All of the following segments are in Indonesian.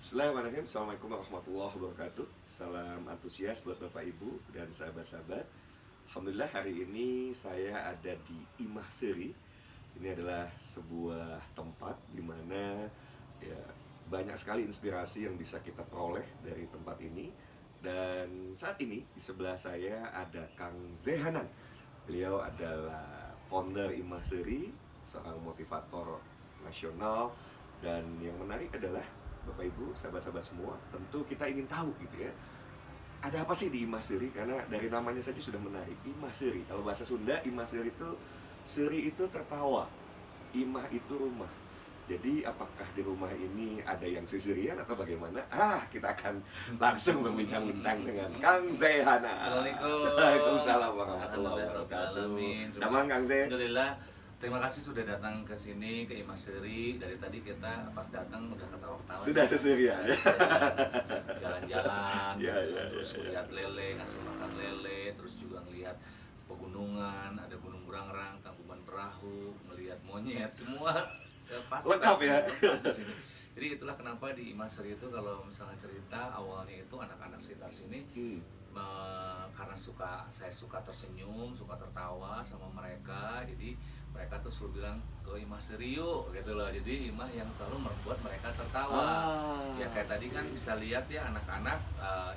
Bismillahirrahmanirrahim. Assalamualaikum warahmatullahi wabarakatuh. Salam antusias buat Bapak Ibu dan sahabat-sahabat. Alhamdulillah hari ini saya ada di Imah Seri. Ini adalah sebuah tempat di mana ya, banyak sekali inspirasi yang bisa kita peroleh dari tempat ini. Dan saat ini di sebelah saya ada Kang Zehanan. Beliau adalah founder Imah Seri, seorang motivator nasional. Dan yang menarik adalah Bapak Ibu, sahabat-sahabat semua, tentu kita ingin tahu gitu ya. Ada apa sih di Imah Seri? Karena dari namanya saja sudah menarik. Imah Seri. Kalau bahasa Sunda, Imah Seri itu seri itu tertawa, imah itu rumah. Jadi apakah di rumah ini ada yang seserian atau bagaimana? Kita akan langsung berbincang-bincang dengan Kang Zehana. Assalamualaikum. Waalaikumsalam warahmatullahi wabarakatuh. Damang Kang Zeh. Alhamdulillah. Terima kasih sudah datang ke sini ke Imah Seri. Dari tadi kita pas datang udah ketawa-ketawa. Sudah seserian. Jalan-jalan, Ya, terus ya. lihat lele, ngasih makan lele, terus juga ngelihat pegunungan, ada Gunung Burangrang, Tangkuban Perahu, melihat monyet, semua pasti Lengkap ya. lengkap di sini. Jadi itulah kenapa di Imah Seri itu kalau misalnya cerita awalnya itu anak-anak sekitar sini karena saya suka tersenyum, suka tertawa sama mereka, jadi mereka tuh selalu bilang ke Imah Seri yuk gitu loh. Jadi Imah yang selalu membuat mereka tertawa. Ya kayak tadi kan bisa lihat ya anak-anak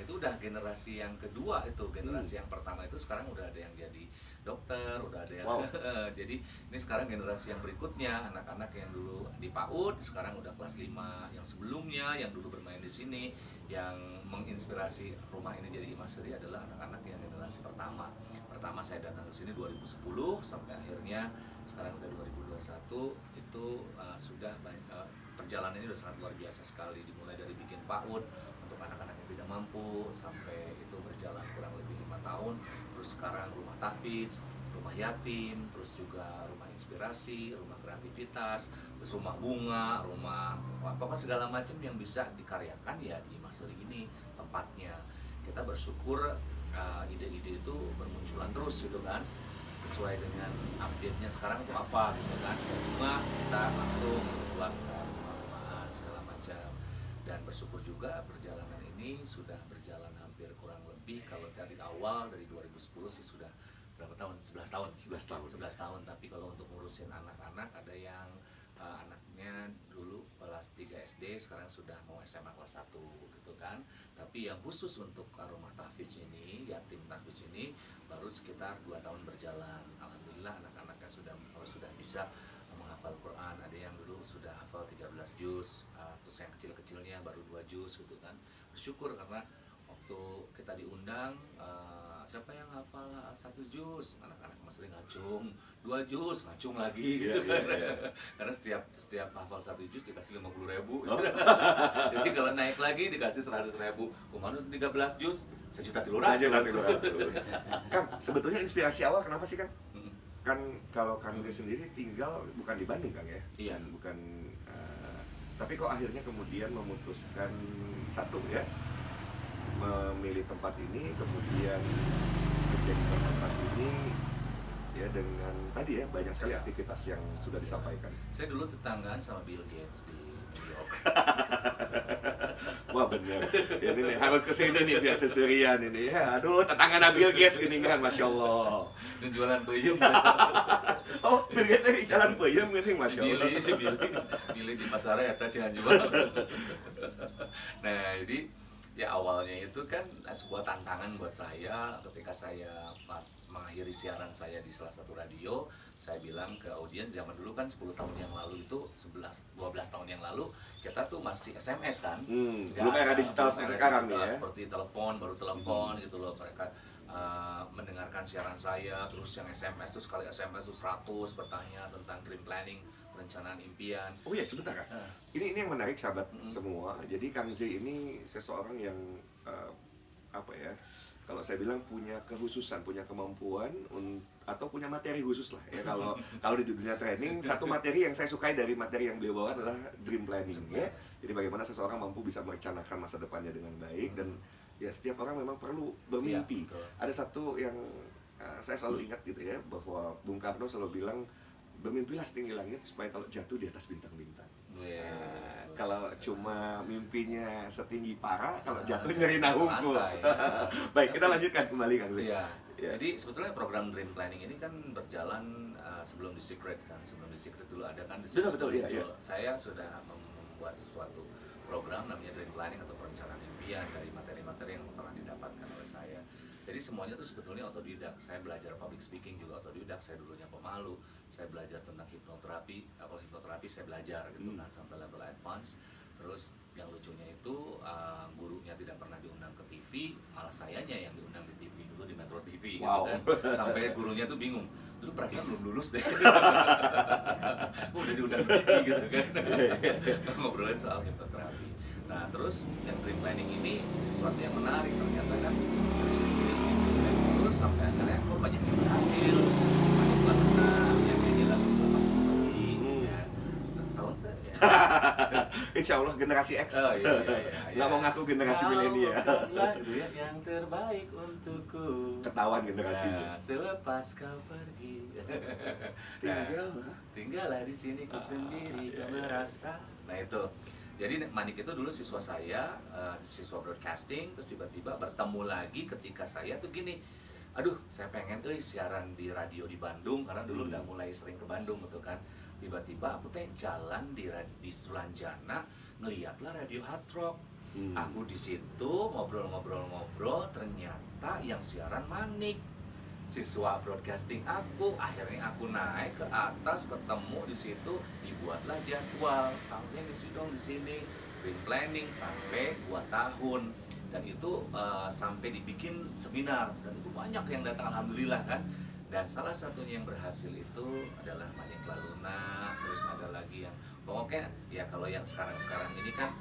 itu udah generasi yang kedua, itu generasi yang pertama itu sekarang udah ada yang jadi dokter, udah ada yang jadi ini sekarang generasi yang berikutnya, anak-anak yang dulu di PAUD sekarang udah kelas 5, yang sebelumnya yang dulu bermain di sini, yang menginspirasi rumah ini jadi Imah Seri adalah anak-anak yang generasi pertama. Pertama saya datang ke sini 2010 sampai akhirnya sekarang udah 2021, itu sudah perjalanan ini udah sangat luar biasa sekali, dimulai dari bikin PAUD untuk anak-anak yang tidak mampu sampai itu berjalan kurang lebih 5 tahun, terus sekarang rumah tahfidz, rumah yatim, terus juga rumah inspirasi, rumah kreativitas, terus rumah bunga, rumah pokoknya segala macam yang bisa dikaryakan ya di Imah Seri ini tempatnya. Kita bersyukur ide-ide itu bermunculan terus gitu kan, sesuai dengan update-nya sekarang itu apa gitu kan. Bunga kita langsung buat rumah-rumahan segala macam, dan bersyukur juga perjalanan ini sudah berjalan hampir kurang lebih, kalau dari awal dari 2010 sih sudah berapa tahun? 11 tahun. 11 tahun. Tapi kalau untuk ngurusin anak-anak ada yang anaknya dulu kelas 3 SD, sekarang sudah mau SMA kelas 1 gitu kan. Tapi yang khusus untuk rumah tahfidz ini, yatim tahfidz ini baru sekitar 2 tahun berjalan. Alhamdulillah anak-anaknya sudah bisa menghafal Quran. Ada yang dulu sudah hafal 13 juz, terus yang kecil-kecilnya baru 2 juz gitu kan. Bersyukur karena waktu kita diundang, siapa yang hafal 1 juz, anak-anak masih ngacung, 2 juz ngacung lagi gitu kan. Karena setiap hafal 1 juz dikasih 50.000. Jadi kalau naik lagi dikasih 100.000. Kemana 13 juz 1.300.000. Kang, sebetulnya inspirasi awal kenapa sih Kang? Kan kalau Kang Zee sendiri tinggal bukan di Bandung Kang ya? Iya. Bukan, tapi kok akhirnya kemudian memutuskan satu ya, memilih tempat ini, kemudian menjadi tempat ini ya, dengan tadi ya banyak sekali aktivitas yang sudah disampaikan. Saya dulu tetanggaan sama Bill Gates di New York. Wah bener, ya, ini harus kesini nih biar seserian ini ya. Aduh, tetangga Bill Gates gini kan, masya Allah. Dan jualan peyem. Oh, Bill Gates ini jalan peyem gini, masya Allah. Si Billy di pasar eta Cianjur. Nah, jadi ya awalnya itu kan sebuah tantangan buat saya ketika saya pas mengakhiri siaran saya di salah satu radio. Saya bilang ke audiens, zaman dulu kan 10 tahun yang lalu itu, 12 tahun yang lalu kita tuh masih SMS kan. Belum era digital seperti sekarang nih ya. Seperti telepon, baru telepon gitu loh. Mereka mendengarkan siaran saya, terus yang SMS tuh sekali SMS tuh 100 bertanya tentang dream planning, perencanaan impian. Oh ya, sebentar Kang. Ini yang menarik sahabat semua. Jadi Kang Zee ini seseorang yang apa ya? Kalau saya bilang punya kekhususan, punya kemampuan atau punya materi khusus lah ya. Kalau di dunia training, satu materi yang saya sukai dari materi yang beliau bawa adalah dream planning ya. Jadi bagaimana seseorang mampu bisa merencanakan masa depannya dengan baik, dan ya setiap orang memang perlu bermimpi. Ada satu yang saya selalu ingat gitu ya, bahwa Bung Karno selalu bilang, bermimpilah setinggi langit supaya kalau jatuh di atas bintang-bintang. kalau cuma mimpinya setinggi para, kalau jatuh Nah, nyeri nahu. lantai, ya. Baik, kita lanjutkan kembali Kang Zee. Iya. Ya. Jadi sebetulnya program Dream Planning ini kan berjalan sebelum di Secret kan. Sebelum di Secret dulu ada kan di Secret. Betul, iya, iya. Saya sudah membuat suatu program namanya Dream Planning atau perencanaan impian dari materi-materi yang pernah didapatkan oleh saya. Jadi semuanya itu sebetulnya otodidak. Saya belajar public speaking juga otodidak. Saya dulunya pemalu. Saya belajar tentang hipnoterapi. Kalau hipnoterapi saya belajar gitu kan sampai level advance. Terus yang lucunya itu gurunya tidak pernah diundang ke TV, malah sayanya yang diundang di TV dulu di Metro TV. Wow. Gitu kan. Sampai gurunya tuh bingung. Lu perasaan belum lulus deh. Udah diundang di TV gitu kan. Ngobrolin soal hipnoterapi. Nah terus yang Dream Planning ini sesuatu yang menarik ternyata kan. Terus sampai akhirnya kok banyak yang berhasil. Banyak yang nyanyi lagu selamat pagi. Ya. Tahun tuh ya. Insya Allah generasi X. Oh iya. Nggak mau ngaku generasi milenial. Kau dunia yang terbaik untukku. Ketahuan generasinya. Nah, selepas kau pergi. Tinggallah di sini ku sendiri kau merasa. Nah itu. Jadi Manik itu dulu siswa saya, siswa broadcasting, terus tiba-tiba bertemu lagi ketika saya tuh gini, aduh saya pengen siaran di radio di Bandung, karena dulu udah mulai sering ke Bandung gitu kan. Tiba-tiba aku teh jalan di Sulanjana, ngeliatlah radio Hard Rock. Aku di situ ngobrol-ngobrol, ternyata yang siaran Manik, siswa broadcasting aku. Akhirnya aku naik ke atas, ketemu di situ, dibuatlah jadwal. Kang Zee ngisi dong di sini, Dream Planning sampai 2 tahun. Dan itu sampai dibikin seminar, dan itu banyak yang datang alhamdulillah kan. Dan salah satunya yang berhasil itu adalah Manik Laluna, terus ada lagi yang pokoknya ya kalau yang sekarang ini kan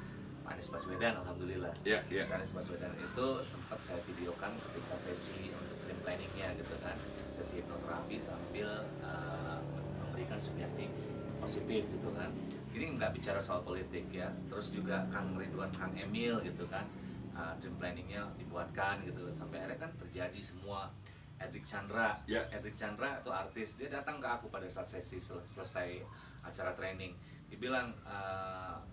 Anies Baswedan alhamdulillah. Iya. Anies Baswedan itu sempat saya videokan ketika sesi untuk Dream Planningnya gitu kan, sesi hipnoterapi sambil memberikan sugesti positif gitu kan. Ini nggak bicara soal politik ya. Terus juga Kang Ridwan, Kang Emil gitu kan, Dream Planningnya dibuatkan gitu sampai akhirnya kan terjadi semua. Edric Chandra itu artis, dia datang ke aku pada saat sesi selesai acara training. Dia bilang,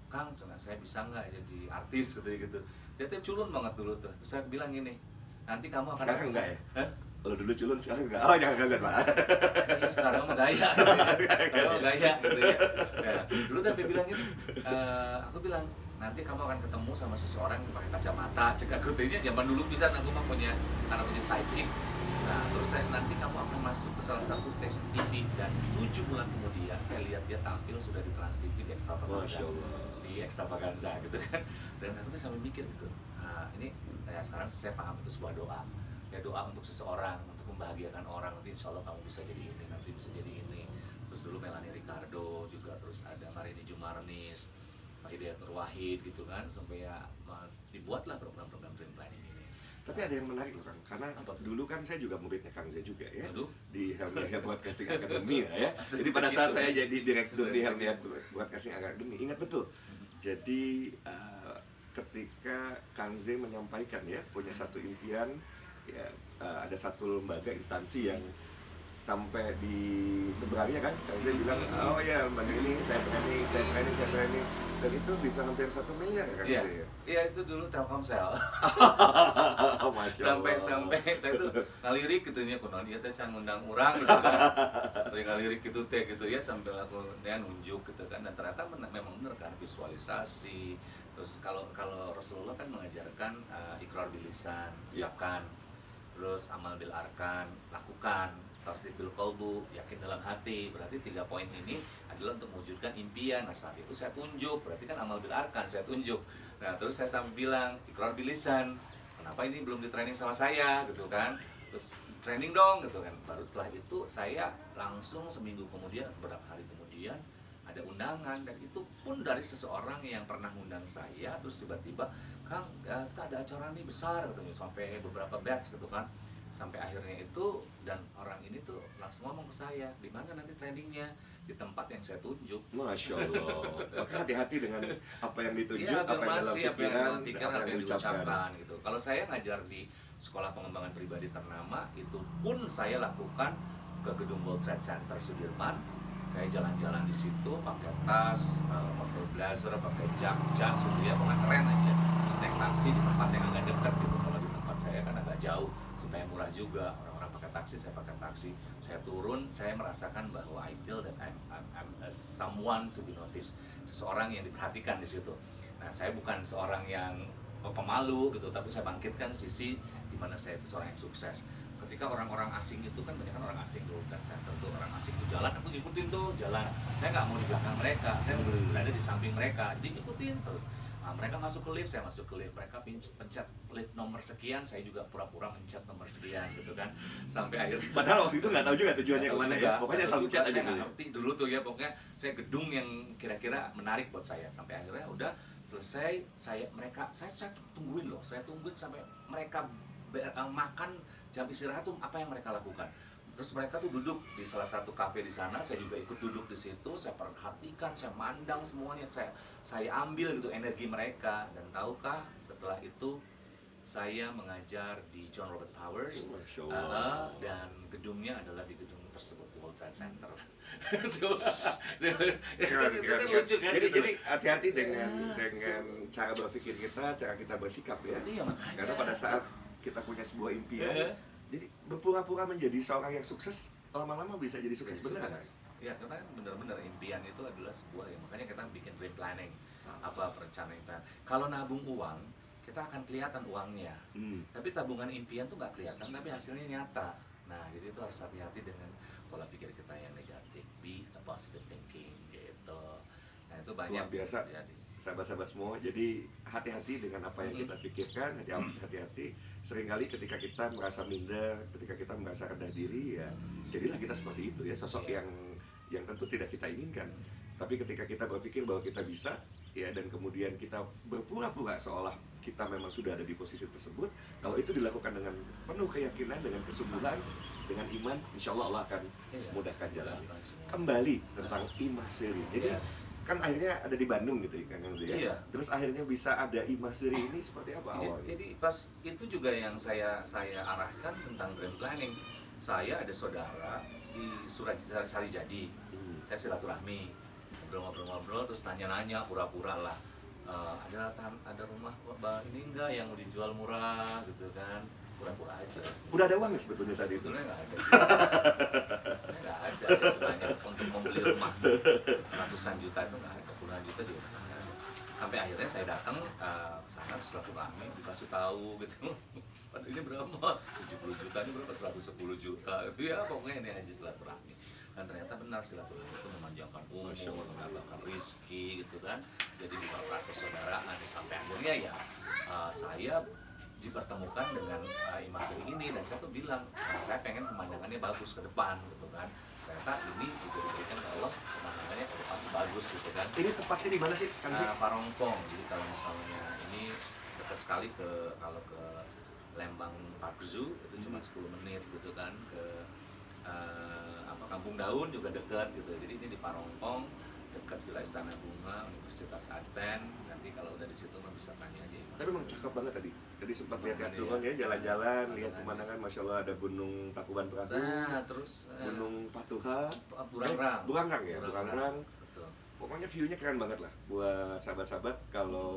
Kang, saya bisa nggak jadi artis gitu. Dia tuh culun banget dulu tuh. Terus saya bilang gini, nanti kamu akan Sekarang enggak ya? Hah? Kalau dulu culun, sekarang enggak. Oh jangan kaget Pak. Ya, sekarang mah gaya gitu ya. Sekarang gaya gitu ya. Ya. Dulu tapi bilang gini, aku bilang nanti kamu akan ketemu sama seseorang yang pakai kacamata. Cek aku tuhnya zaman dulu bisa aku mah punya sidekick. Nah, terus nanti kamu akan masuk ke salah satu stasiun TV dan 7 bulan kemudian saya lihat dia tampil sudah di Trans TV di Extravaganza gitu kan. Dan aku tuh sampai mikir gitu. Nah, ini sekarang saya paham itu sebuah doa. Ya doa untuk seseorang, untuk membahagiakan orang, nanti insya Allah kamu bisa jadi ini, nanti bisa jadi ini. Terus dulu Melanie Ricardo juga, terus ada Marini Jumarnis, Pak Hidayat Nur Wahid gitu kan, sampai ya dibuatlah program-program Dream Planning ini. Tapi ada yang menarik loh Kang, karena dulu kan saya juga muridnya Kang Zee juga ya. Aduh. Di Helmia Broadcasting Academy ya. Jadi pada saat saya jadi direktur di Helmia Broadcasting Academy, ingat betul. Jadi ketika Kang Zee menyampaikan ya punya satu impian, ya ada satu lembaga instansi yang sampai di seberangnya kan Kang Zee bilang, oh ya lembaga ini saya training, dan itu bisa hampir 1 miliar ya Kang Zee ya. Iya itu dulu Telkomsel. Oh, Masya sampai saya tuh ngalirik gitu nya kunaon ieu teh can ngundang urang gitu kan. Terus ngalirik gitu teh gitu ya sambil aku nunjuk gitu kan, dan ternyata memang benar kan visualisasi. Terus kalau Rasulullah kan mengajarkan iqrar bil lisan, ucapkan. Terus amal bil arkan, lakukan. Tasdik bil qalbu, yakin dalam hati. Berarti 3 poin ini adalah untuk mewujudkan impian. Nah saat itu saya tunjuk, berarti kan amal bil arkan saya tunjuk. Nah terus saya sampai bilang iqrar bil lisan, kenapa ini belum di training sama saya gitu kan. Terus training dong gitu kan. Baru setelah itu saya langsung seminggu kemudian, beberapa hari kemudian ada undangan, dan itu pun dari seseorang yang pernah undang saya. Terus tiba-tiba, Kang kita ada acara nih besar gitu, sampai beberapa batch gitu kan. Sampai akhirnya itu, dan orang ini tuh langsung ngomong ke saya, di mana nanti trainingnya, di tempat yang saya tunjuk. Masya Allah. Maka hati-hati dengan apa yang ditunjuk, Ya, apa yang dalam pikiran, apa yang diucapkan gitu. Kalau saya ngajar di sekolah pengembangan pribadi ternama, itu pun saya lakukan ke gedung World Trade Center Sudirman, Saya jalan-jalan di situ pakai tas, pakai blazer, pakai jas gitu ya, pokoknya keren aja. Terus naik taksi di tempat yang agak dekat gitu. Kalau di tempat saya kan agak jauh, supaya murah juga. Orang-orang pakai taksi, saya pakai taksi. Saya turun, saya merasakan bahwa I feel that I'm someone to be noticed. Seseorang yang diperhatikan di situ. Nah, saya bukan seorang yang pemalu gitu, tapi saya bangkitkan sisi di mana saya itu seorang yang sukses. Ketika orang-orang asing itu kan banyak kan orang asing tuh, dan saya tentu orang asing itu jalan, aku ngikutin tuh jalan. Saya nggak mau di belakang mereka, saya berada di samping mereka, jadi ngikutin terus. Nah, mereka masuk ke lift, saya masuk ke lift. Mereka pencet lift nomor sekian, saya juga pura-pura mencet nomor sekian gitu kan. Sampai akhirnya Padahal waktu itu nggak tahu juga tujuannya kemana ya. Pokoknya selalu chat aja saya gitu nggak ya. ngerti dulu tuh ya, pokoknya saya gedung yang kira-kira menarik buat saya. Sampai akhirnya udah selesai, saya tungguin loh, saya tungguin sampai mereka makan jam istirahat tuh apa yang mereka lakukan. Terus mereka tuh duduk di salah satu kafe di sana, saya juga ikut duduk di situ, saya perhatikan, saya mandang semuanya, saya ambil gitu energi mereka. Dan tahukah, setelah itu saya mengajar di John Robert Powers, Masya Allah. dan gedungnya adalah di gedung tersebut, di World Trade Center. Keren, Itu keren, kan keren. lucu kan? Jadi, gitu. jadi hati-hati dengan cara berpikir kita, cara kita bersikap ya. Iya, makanya. Karena pada saat kita punya sebuah impian, Iya. jadi berpura-pura menjadi seorang yang sukses, lama-lama bisa jadi sukses beneran. Ya, karena benar-benar impian itu adalah sebuah yang makanya kita bikin dream planning, apa perencanaan. Kalau nabung uang, kita akan kelihatan uangnya. Tapi tabungan impian tuh nggak kelihatan, tapi hasilnya nyata. Nah, jadi itu harus hati-hati dengan pola pikir kita yang negatif. Be a positive thinking gitu. Nah, itu banyak Luar biasa. terjadi. Sahabat-sahabat semua, jadi hati-hati dengan apa yang kita pikirkan, hati-hati. Seringkali ketika kita merasa minder, ketika kita merasa rendah diri, ya jadilah kita seperti itu ya, sosok Iya. yang tentu tidak kita inginkan. Tapi ketika kita berpikir bahwa kita bisa, ya, dan kemudian kita berpura-pura seolah kita memang sudah ada di posisi tersebut, kalau itu dilakukan dengan penuh keyakinan, dengan kesungguhan, dengan iman, insya Allah Allah akan Iya. mudahkan jalannya. Mudahkan semua. Kembali tentang Imah Seri. Jadi Yes. kan akhirnya ada di Bandung gitu ya Kang Zia. Iya. Terus akhirnya bisa ada Imah Seri ini seperti apa awalnya? Jadi pas itu juga yang saya arahkan tentang grand planning. Saya ada saudara di Sarijadi. Saya silaturahmi, ngobrol-ngobrol terus nanya-nanya pura-pura lah. Ada rumah ini enggak yang dijual murah gitu kan, pura-pura aja. Udah ada uang nggak sebetulnya saat itu? Sebetulnya nggak ada. Nggak ada ya, sebanyak untuk membeli rumah ratusan juta itu nggak ada, puluhan juta juga nggak ada. Sampai akhirnya saya datang ke sana silaturahmi, dikasih tahu gitu. Padahal ini berapa? 70 juta, ini berapa? 110 juta. Ya pokoknya ini aja silaturahmi. Dan ternyata benar silaturahmi itu memanjangkan umur, menambahkan rezeki gitu kan. Jadi diperperat persaudaraan. Sampai akhirnya ya saya dipertemukan dengan Imah Seri ini, dan saya tuh bilang saya pengen pemandangannya bagus ke depan gitu kan. Ternyata ini juga diberikan ke Allah, pemandangannya ke depan tuh bagus gitu kan. Ini tepatnya di mana sih Kang Zia? Parongpong. Jadi kalau misalnya ini dekat sekali kalau ke Lembang Park Zoo itu cuma 10 menit gitu kan, ke Kampung Daun juga dekat gitu. Jadi ini di Parongpong, dekat Villa Istana Bunga, Universitas Advent. Nanti kalau udah di situ mah bisa tanya aja. Tapi memang cakep banget tadi. Tadi sempat lihat-lihat Iya. doang ya, jalan-jalan, lihat pemandangan, masya Allah ada Gunung Tangkuban Perahu, Nah, terus Gunung Patuha, Burangrang. Burangrang ya, Burangrang. Betul. Pokoknya view-nya keren banget lah buat sahabat-sahabat kalau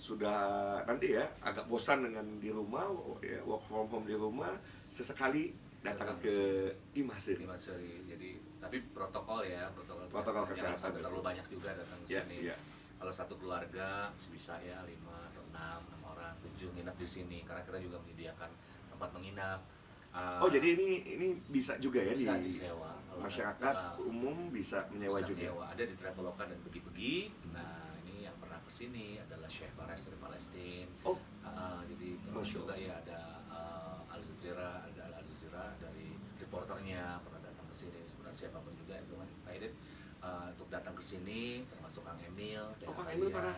sudah nanti ya agak bosan dengan di rumah, ya, work from home di rumah, sesekali datang ke Imah Seri. Imah Seri. Jadi tapi protokol Protokol kesehatan. Jangan sampai terlalu banyak juga datang ke Ya, sini. ya. Kalau satu keluarga bisa ya 5 atau 6 orang, 7 nginap di sini karena kita juga menyediakan tempat menginap. Oh jadi ini bisa juga ya bisa di disewa. Kalau masyarakat ada- umum bisa menyewa bisa juga. nyewa. Ada di Traveloka dan Pergi-Pergi. Nah, ini yang pernah kesini adalah Chef Fares dari Palestina. Oh, Jadi Masya juga Allah. ya ada Al Jazeera, dari reporternya pernah datang ke sini. Sebenarnya siapapun juga yang belum invited untuk datang ke sini, termasuk Kang Emil. Oh, Kang Emil pernah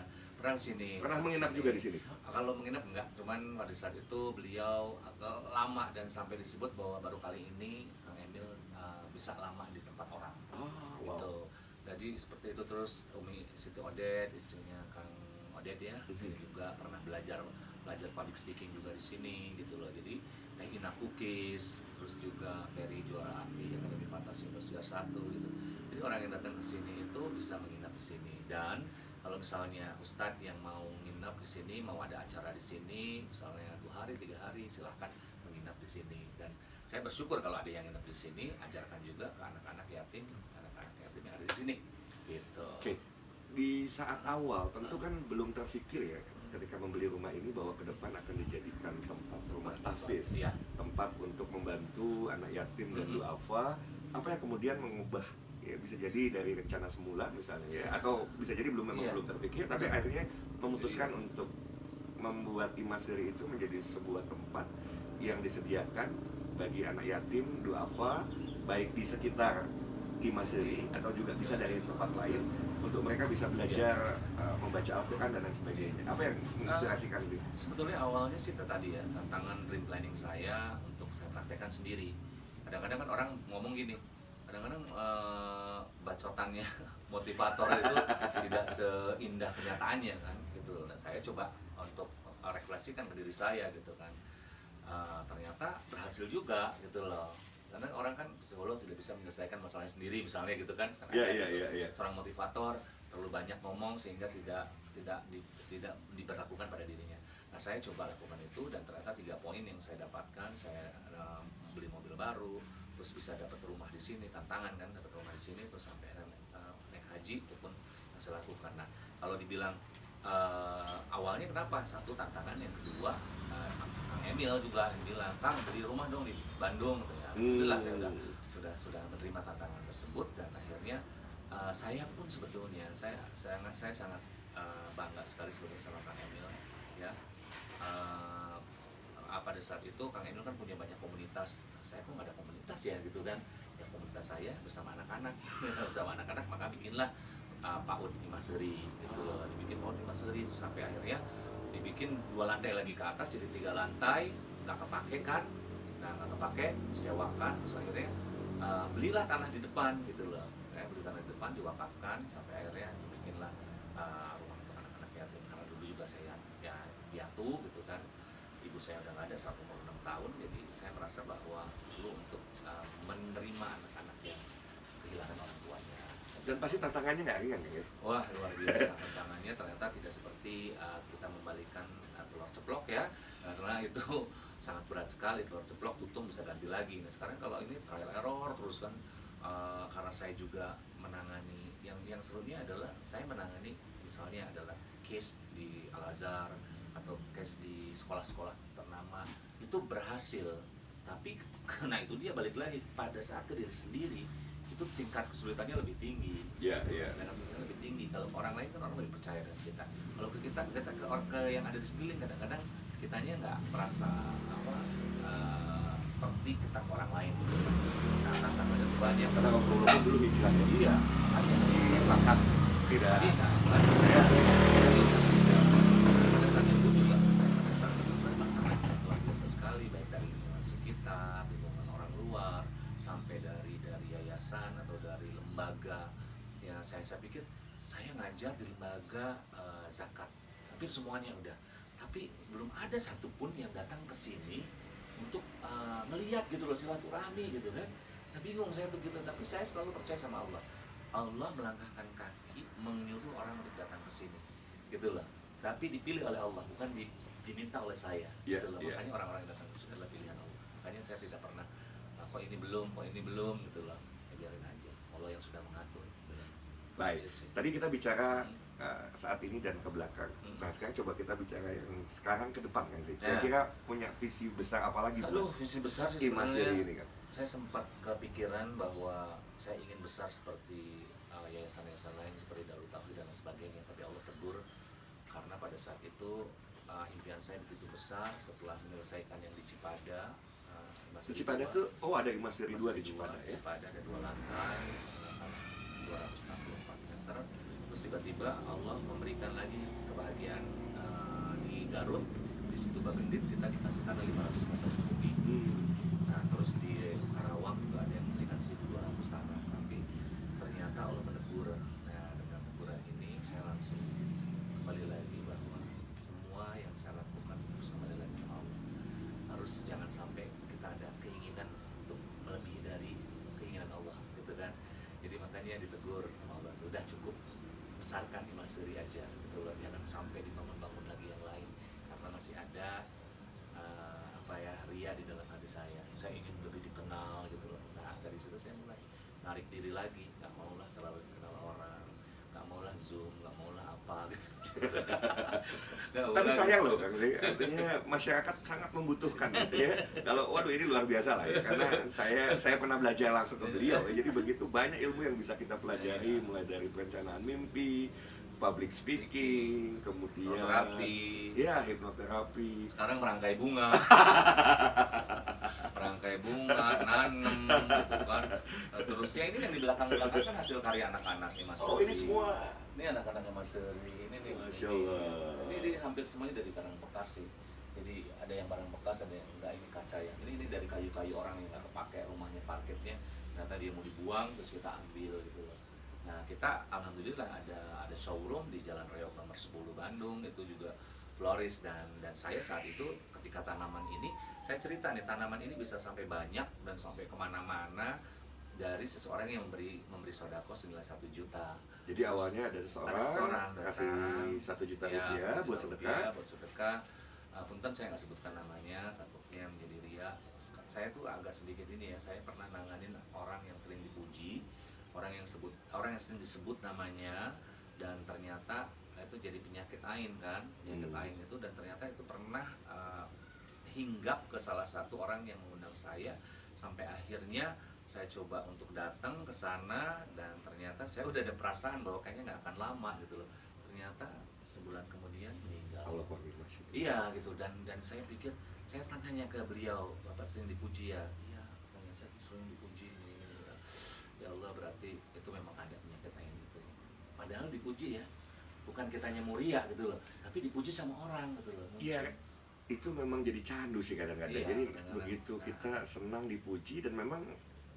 sini. pernah menginap juga di sini. Kalau menginap enggak, cuman pada saat itu beliau agak lama dan sampai disebut bahwa baru kali ini Kang Emil bisa lama di tempat orang. Oh, Gitu. Jadi seperti itu. Terus Umi Siti Odet, istrinya Kang Odet ya, di sini juga pernah belajar belajar public speaking juga di sini gitu loh. Jadi Teh Ina Cookies, terus juga Ferry juara AFI Akademi Fantasi Indonesia 1 gitu. Jadi orang yang datang ke sini itu bisa menginap di sini. Dan kalau misalnya Ustadz yang mau nginap di sini, mau ada acara di sini, misalnya 2 hari, 3 hari, silahkan menginap di sini. Dan saya bersyukur kalau ada yang nginap di sini, ajarkan juga ke anak-anak yatim yang ada di sini. Gitu. Oke, di saat awal tentu kan belum terfikir ya ketika membeli rumah ini bahwa ke depan akan dijadikan tempat rumah tahfiz, Iya. tempat untuk membantu anak yatim dan duafa. Apa yang kemudian mengubah, ya bisa jadi dari rencana semula misalnya ya, atau bisa jadi memang Iya. belum terpikir, tapi akhirnya memutuskan untuk membuat Imaseri itu menjadi sebuah tempat yang disediakan bagi anak yatim duafa, baik di sekitar Imaseri atau juga bisa dari tempat lain, untuk mereka bisa belajar membaca Al-Quran dan lain sebagainya. Apa yang menginspirasikan sih? Sebetulnya awalnya sih itu tadi ya, tantangan dream planning saya untuk saya praktekkan sendiri. Kadang-kadang kan orang ngomong gini, kadang-kadang bacotannya motivator itu tidak seindah kenyataannya kan gitu. Nah saya coba untuk refleksikan ke diri saya gitu kan. Ternyata berhasil juga gitu loh. Karena orang kan psikolog tidak bisa menyelesaikan masalahnya sendiri misalnya gitu kan. Karena seorang motivator terlalu banyak ngomong sehingga tidak diberlakukan pada dirinya. Nah saya coba lakukan itu dan ternyata 3 poin yang saya dapatkan. Saya beli mobil baru, terus bisa dapat rumah di sini, tantangan kan dapat rumah di sini, terus sampai naik haji, itu pun yang saya lakukan. Nah kalau dibilang awalnya kenapa? Satu tantangan, yang kedua Kang Emil juga yang bilang, Kang beli rumah dong di Bandung gitu ya. Alhamdulillah saya sudah menerima tantangan tersebut dan akhirnya saya pun sebetulnya saya sangat bangga sekali sebetulnya sama Kang Emil ya. Pada saat itu Kang Emil kan punya banyak komunitas, saya kok nggak ada komunitas ya gitu kan. Ya komunitas saya bersama anak-anak bersama anak-anak, maka bikinlah PAUD Imaseri gitu loh. Dibikin PAUD Imaseri itu sampai akhirnya dibikin 2 lantai lagi ke atas jadi 3 lantai, nggak kepake kan. Nah nggak kepake, disewakan, terus akhirnya belilah tanah di depan gitu loh. Beli tanah di depan, diwakafkan, sampai akhirnya dibikinlah rumah untuk anak-anak yatim. Karena dulu juga saya ya piatu gitu kan, ibu saya udah nggak ada saat umur 6 tahun, jadi saya merasa bahwa dulu untuk menerima anak-anak yang kehilangan orang tuanya. Dan pasti tantangannya nggak ringan kan ya? Wah luar biasa tantangannya, ternyata tidak seperti kita membalikan telur ceplok ya, karena itu sangat berat sekali. Telur ceplok tutung bisa ganti lagi. Nah sekarang kalau ini trial error terus kan, karena saya juga menangani yang serunya adalah saya menangani misalnya adalah case di Al-Azhar atau case di sekolah-sekolah ternama itu berhasil, tapi karena itu dia balik lagi pada saat ke diri sendiri itu tingkat kesulitannya lebih tinggi. Tingkat kesulitannya lebih tinggi. Kalau orang lain kan orang lebih percaya dengan kita. Kalau ke kita ke orang yang ada di sekeliling, kadang-kadang kitanya nggak merasa seperti kita ke orang lain gitu. Nah, tantangannya banyak. Karena Rasulullah belum hijrah ya. Iya, hanya Di Makkah tidak. Pada saat itu juga saya luar biasa sekali, baik dari lingkungan sekitar, lingkungan orang luar, sampai dari yayasan atau dari lembaga. Ya saya pikir saya ngajar di lembaga zakat, hampir semuanya udah, tapi belum ada satupun yang datang ke sini untuk melihat gitu loh, silaturahmi gitu kan. Nah bingung saya tuh gitu, tapi saya selalu percaya sama Allah. Allah melangkahkan kaki menyuruh orang untuk datang ke sini gitu loh, tapi dipilih oleh Allah, bukan diminta oleh saya gitu loh. Makanya orang-orang yang datang ke sini adalah pilihan Allah. Makanya saya tidak pernah kok ini belum gitu loh, ya biarin aja, Allah yang sudah mengatur gitu loh. Baik, tadi kita bicara saat ini dan ke belakang. Nah sekarang coba kita bicara yang sekarang ke depan kan sih. Kira-kira punya visi besar apa lagi? Aduh, visi besar sih Imaseri ini kan. Saya sempat kepikiran bahwa saya ingin besar seperti yayasan-yayasan lain seperti Darut Tauhid dan lain sebagainya, tapi Allah tegur karena pada saat itu impian saya begitu besar setelah menyelesaikan yang di Cipada. Di Cipada tuh, ada Imaseri 2 di Cipada ya? Cipada ada 2 lantai, 264 meter. Terus tiba-tiba Allah memberikan lagi kebahagiaan di Garut, di situ Bagendit kita dikasih tanah 500 meter persegi. Nah terus di Karawang juga ada yang memberikan 1.200 tanah, tapi ternyata Allah menegur. Nah dengan teguran ini saya langsung kembali lagi bahwa semua yang saya lakukan Imaseri aja gitu loh, jangan sampai dibangun-bangun lagi yang lain karena masih ada apa ya, ria di dalam hati saya ingin lebih dikenal gitu loh. Nah dari situ saya mulai narik diri lagi, nggak maulah terlalu dikenal orang, nggak maulah zoom, nggak maulah apa gitu. Tapi sayang loh Kang Sri, artinya masyarakat sangat membutuhkan gitu ya. Kalau waduh ini luar biasa lah ya, karena saya pernah belajar langsung ke beliau ya. Jadi begitu banyak ilmu yang bisa kita pelajari, mulai dari perencanaan mimpi, public speaking, kemudian Hipnoterapi. ya hipnoterapi. Sekarang merangkai bunga. Merangkai bunga, nanem gitu kan. Terusnya ini yang di belakang-belakang kan hasil karya anak-anak nih Mas. Oh ini semua. Ini anak-anaknya Mas Seri, ini nih. Masya Allah. Ini hampir semuanya dari barang bekas sih. Jadi ada yang barang bekas, ada yang enggak, ini kaca ya. Ini dari kayu-kayu orang yang nggak kepake, rumahnya parketnya. Ternyata dia mau dibuang, terus kita ambil gitu loh. Nah kita alhamdulillah ada showroom di Jalan Reog nomor 10 Bandung, itu juga floris, dan saya saat itu ketika tanaman ini, saya cerita nih, tanaman ini bisa sampai banyak dan sampai kemana-mana dari seseorang yang memberi sodako senilai 1 juta. Jadi awalnya ada seseorang kasih 1 juta ya, rupiah 1 buat juta sedekah. rupiah buat sedekah. Punten saya nggak sebutkan namanya, takutnya menjadi ria. Saya tuh agak sedikit ini ya, saya pernah nanganin orang yang sering dipuji, orang yang sering disebut namanya, dan ternyata itu jadi penyakit ain kan, penyakit ain itu, dan ternyata itu pernah hinggap ke salah satu orang yang mengundang saya, sampai akhirnya saya coba untuk datang ke sana, dan ternyata saya udah ada perasaan bahwa kayaknya nggak akan lama gitu loh. Ternyata sebulan kemudian meninggal. Allah Akbar. Iya gitu, dan saya pikir, saya tanya ke beliau, Bapak sering dipuji ya? Iya, tanya saya sering dipuji ini. Ya Allah, berarti itu memang ada penyakit ain itu. Padahal dipuji ya, bukan kitanya muria gitu loh, tapi dipuji sama orang gitu loh. Iya, itu memang jadi candu sih kadang-kadang. Iya, Jadi kadang-kadang. begitu Nah, kita senang dipuji, dan memang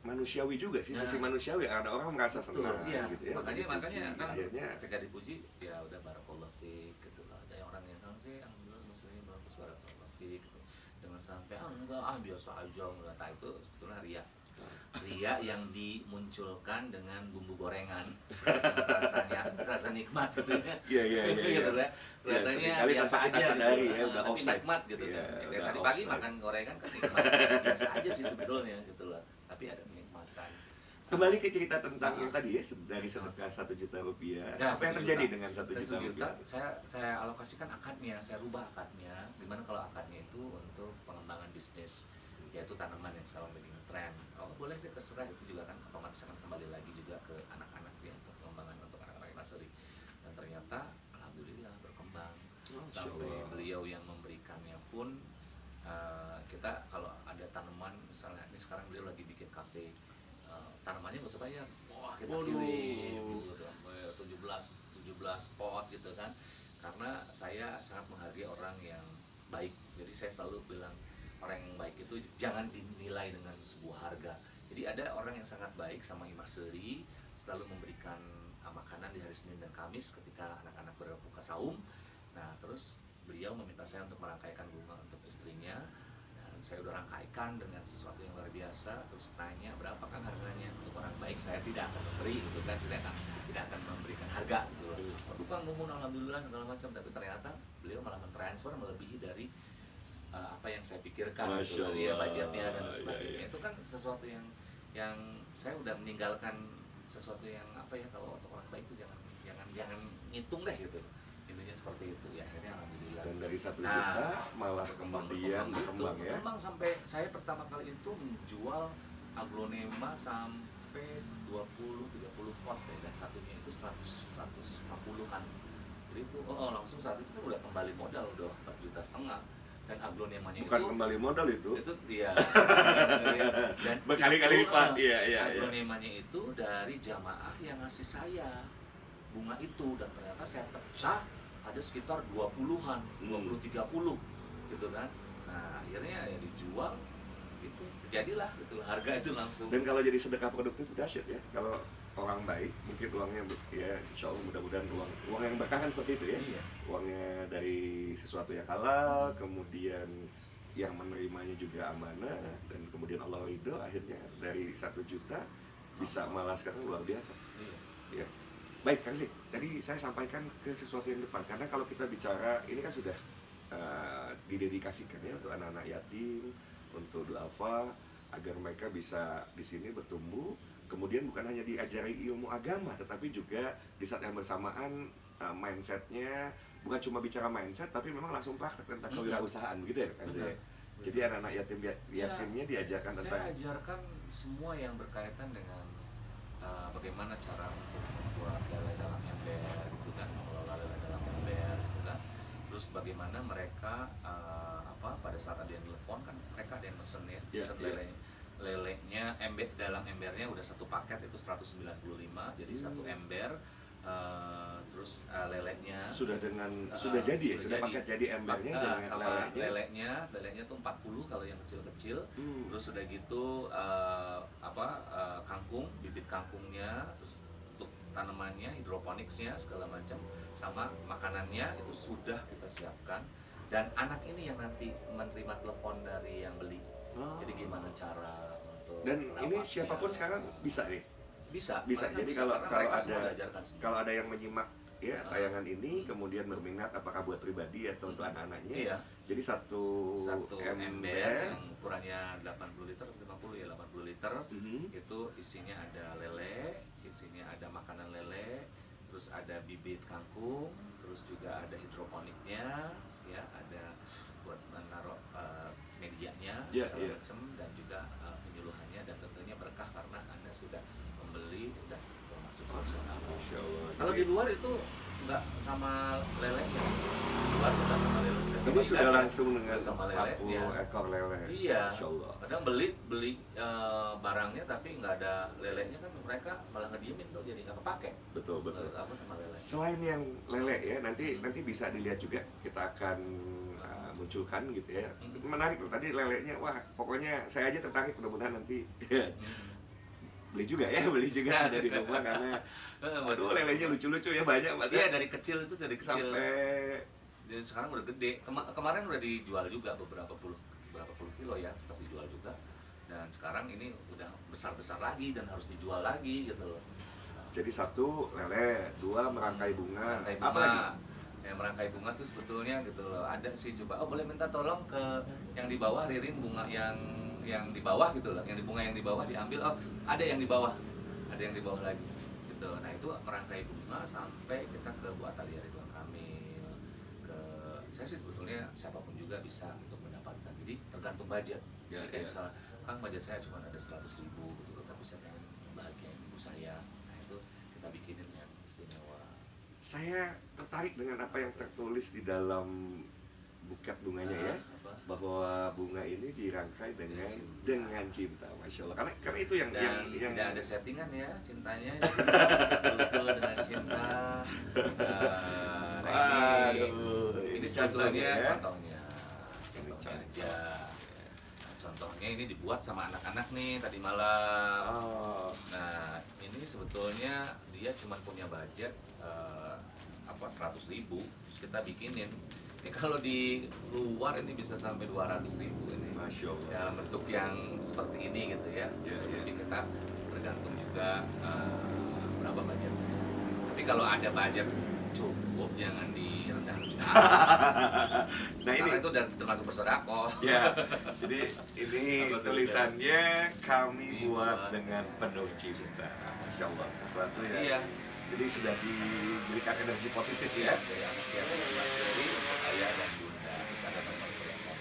manusiawi juga sih, Nah, sisi manusiawi, ada orang merasa betul, senang iya. gitu ya. Makanya dipuji. kan Akhirnya ketika dipuji ya udah barakallah fiik gitu lah. Ada yang orang yang kan sih alhamdulillah maksudnya bagus, barakallah fiik gitu. Jangan sampai enggak biasa aja, enggak. Nah itu sebetulnya ria yang dimunculkan dengan bumbu gorengan. rasa nikmat gitu ya. iya. Gitu lah. Kelihatannya seringkali biasa tanpa kita aja sadari gitu. ya, udah Tapi offside. nikmat gitu Iya, kan. Kayak udah tadi pagi offside. makan gorengan kan nikmat. Biasa aja sih sebetulnya gitu lah. Tapi ada kenikmatan. Kembali ke cerita tentang yang tadi ya, dari sedekah 1 juta rupiah. Ya, Apa yang 1 terjadi juta. dengan 1 Dan juta 1 juta rupiah? saya alokasikan akadnya, saya rubah akadnya. Gimana kalau akadnya itu untuk pengembangan bisnis, yaitu tanaman yang sekarang lagi ngetren. Oh boleh deh, terserah, itu juga kan otomatis akan kembali lagi juga ke anak-anak ya, untuk pengembangan untuk anak-anak Imaseri. Dan ternyata alhamdulillah berkembang. Masya Sampai Allah. beliau yang memberikannya pun kita kalau ada tanaman, misalnya ini sekarang beliau lagi bikin kafe, tanamannya nggak usah bayar, wah kita kirim gitu, sampai 17 pot gitu kan, karena saya sangat menghargai orang yang baik. Jadi saya selalu bilang, orang yang baik itu jangan dinilai dengan sebuah harga. Jadi ada orang yang sangat baik sama Imaseri, selalu memberikan makanan di hari Senin dan Kamis ketika anak-anak berbuka saum. Nah terus beliau meminta saya untuk merangkaikan bunga untuk istrinya, dan saya udah rangkaikan dengan sesuatu yang luar biasa. Terus tanya berapa kan harganya, untuk orang baik saya tidak akan memberi gitu kan, saya tidak akan memberikan harga gitu. Aduh Kang nuhun alhamdulillah segala macam, tapi ternyata beliau malah mentransfer melebihi dari apa yang saya pikirkan gitu, Masya ya Allah. budgetnya dan sebagainya. Iya. Itu kan sesuatu yang saya udah meninggalkan sesuatu yang apa ya, kalau untuk orang baik itu jangan ngitung deh gitu. Intinya seperti itu ya, akhirnya alhamdulillah. Dan dari 1 Nah, juta malah kemudian berkembang ya. berkembang sampai saya pertama kali itu menjual aglonema sampai 20-30 pot ya, dan satunya itu 140-an. Jadi itu langsung saat itu udah kembali modal, udah 4,5 juta. Dan aglonemanya Bukan itu kembali modal itu. iya. Dan Berkali-kali itu, lipat, iya. aglonemanya itu dari jamaah yang ngasih saya bunga itu, dan ternyata saya pecah ada sekitar 20-an, 20-30 gitu kan. Nah akhirnya ya dijual gitu, terjadilah gitu, harga itu langsung. Dan kalau jadi sedekah produktif itu dahsyat ya. Kalau orang baik, mungkin uangnya ya insya Allah mudah-mudahan uang yang berkah kan seperti itu ya. Iya. Uangnya dari sesuatu yang halal, kemudian yang menerimanya juga amanah, dan kemudian Allah ridho, akhirnya dari 1 juta bisa malah sekarang luar biasa Iya. ya. Baik, Kang Zik. Tadi saya sampaikan ke sesuatu yang depan karena kalau kita bicara ini kan sudah didedikasikan ya untuk anak-anak yatim, untuk duafa agar mereka bisa di sini bertumbuh. Kemudian bukan hanya diajari ilmu agama, tetapi juga di saat yang bersamaan mindsetnya bukan cuma bicara mindset, tapi memang langsung praktek tentang kewirausahaan, begitu ya, Kang Zik. Jadi anak-anak yatimnya diajarkan saya tentang ajarkan semua yang berkaitan dengan bagaimana cara untuk membuat lele dalam ember gitu kan, mengelola lele dalam ember gitu kan. Terus bagaimana mereka pada saat ada yang telepon kan mereka ada yang mesen ya, mesen lelenya dalam embernya udah satu paket itu 195, jadi satu ember. Terus lelenya sudah jadi ya, sudah paket jadi embernya dengan sama lelenya tuh 40 kalau yang kecil-kecil. Terus udah gitu kangkung, bibit kangkungnya, terus untuk tanamannya, hidroponiknya segala macam, sama makanannya itu sudah kita siapkan. Dan anak ini yang nanti menerima telepon dari yang beli. Jadi gimana cara untuk dan ini siapapun sekarang bisa nih. Bisa. Jadi kalau ada yang menyimak ya tayangan ini kemudian berminat apakah buat pribadi atau untuk anak-anaknya. Jadi satu ember yang ukurannya 80 liter atau 50 ya, 80 liter. Itu isinya ada lele, isinya ada makanan lele, terus ada bibit kangkung, terus juga ada hidroponiknya ya, ada buat menaruh medianya segala macam, dan juga penyuluhannya, dan tentunya berkah karena Anda sudah membeli udah termasuk usaha. Kalau di luar itu nggak sama lele, di luar udah sama lele. Ini sudah langsung dengan sama lele, 40 ekor lele. Iya. Kadang beli barangnya tapi nggak ada lelenya kan mereka malah ngediemin tuh, jadi nggak kepake. Betul. Apa sama lele. Selain yang lele ya, nanti bisa dilihat juga, kita akan munculkan gitu ya. Menarik tuh tadi lelenya, wah pokoknya saya aja tertarik, mudah-mudahan nanti beli juga ada di rumah karena aduh lelenya lucu-lucu ya, banyak banget. Iya, dari kecil sampai jadi sekarang udah gede. Kemarin udah dijual juga berapa puluh kilo ya, sempat dijual juga. Dan sekarang ini udah besar-besar lagi dan harus dijual lagi gitu loh. Jadi satu lele, dua merangkai bunga. Apa lagi? Yang merangkai bunga tuh sebetulnya gitu loh. Ada sih, coba boleh minta tolong ke yang di bawah, Ririn, bunga yang di bawah gitu loh. Yang di bunga yang di bawah diambil. Ada yang di bawah. Ada yang di bawah lagi. Gitu. Nah, itu merangkai bunga sampai kita ke Bu Atalia Ridwan Kamil. Saya sih sebetulnya siapapun juga bisa untuk mendapatkan. Jadi tergantung budget. Jadi kayak misalnya, Kang, budget saya cuma ada 100.000 gitu, tapi saya pengen bahagiain ibu saya. Nah, itu kita bikinin yang istimewa. Saya tertarik dengan apa yang tertulis di dalam buket bunganya ya, bahwa bunga ini dirangkai dengan cinta, masya Allah. Karena itu yang tidak ada settingan ya cintanya, betul dengan cinta. Ini contohnya aja. Contohnya ini dibuat sama anak-anak nih tadi malam. Nah, ini sebetulnya dia cuma punya budget 100.000, terus kita bikinin. Ini kalau di luar ini bisa sampai 200.000 ini. Masya Allah. Dalam bentuk yang seperti ini gitu ya. Jadi kita tergantung juga berapa budgetnya. Tapi kalau ada budget cukup, jangan direndahkan. Nah, ini karena itu udah termasuk bersedekah. Ya. Jadi ini tulisannya kami buat dengan penuh cinta. Masya Allah, sesuatu ya. Iya. Jadi sudah diberikan energi positif ya. Dari anak yang berbasiri, ayah dan bunda, terus ada nomor telepon.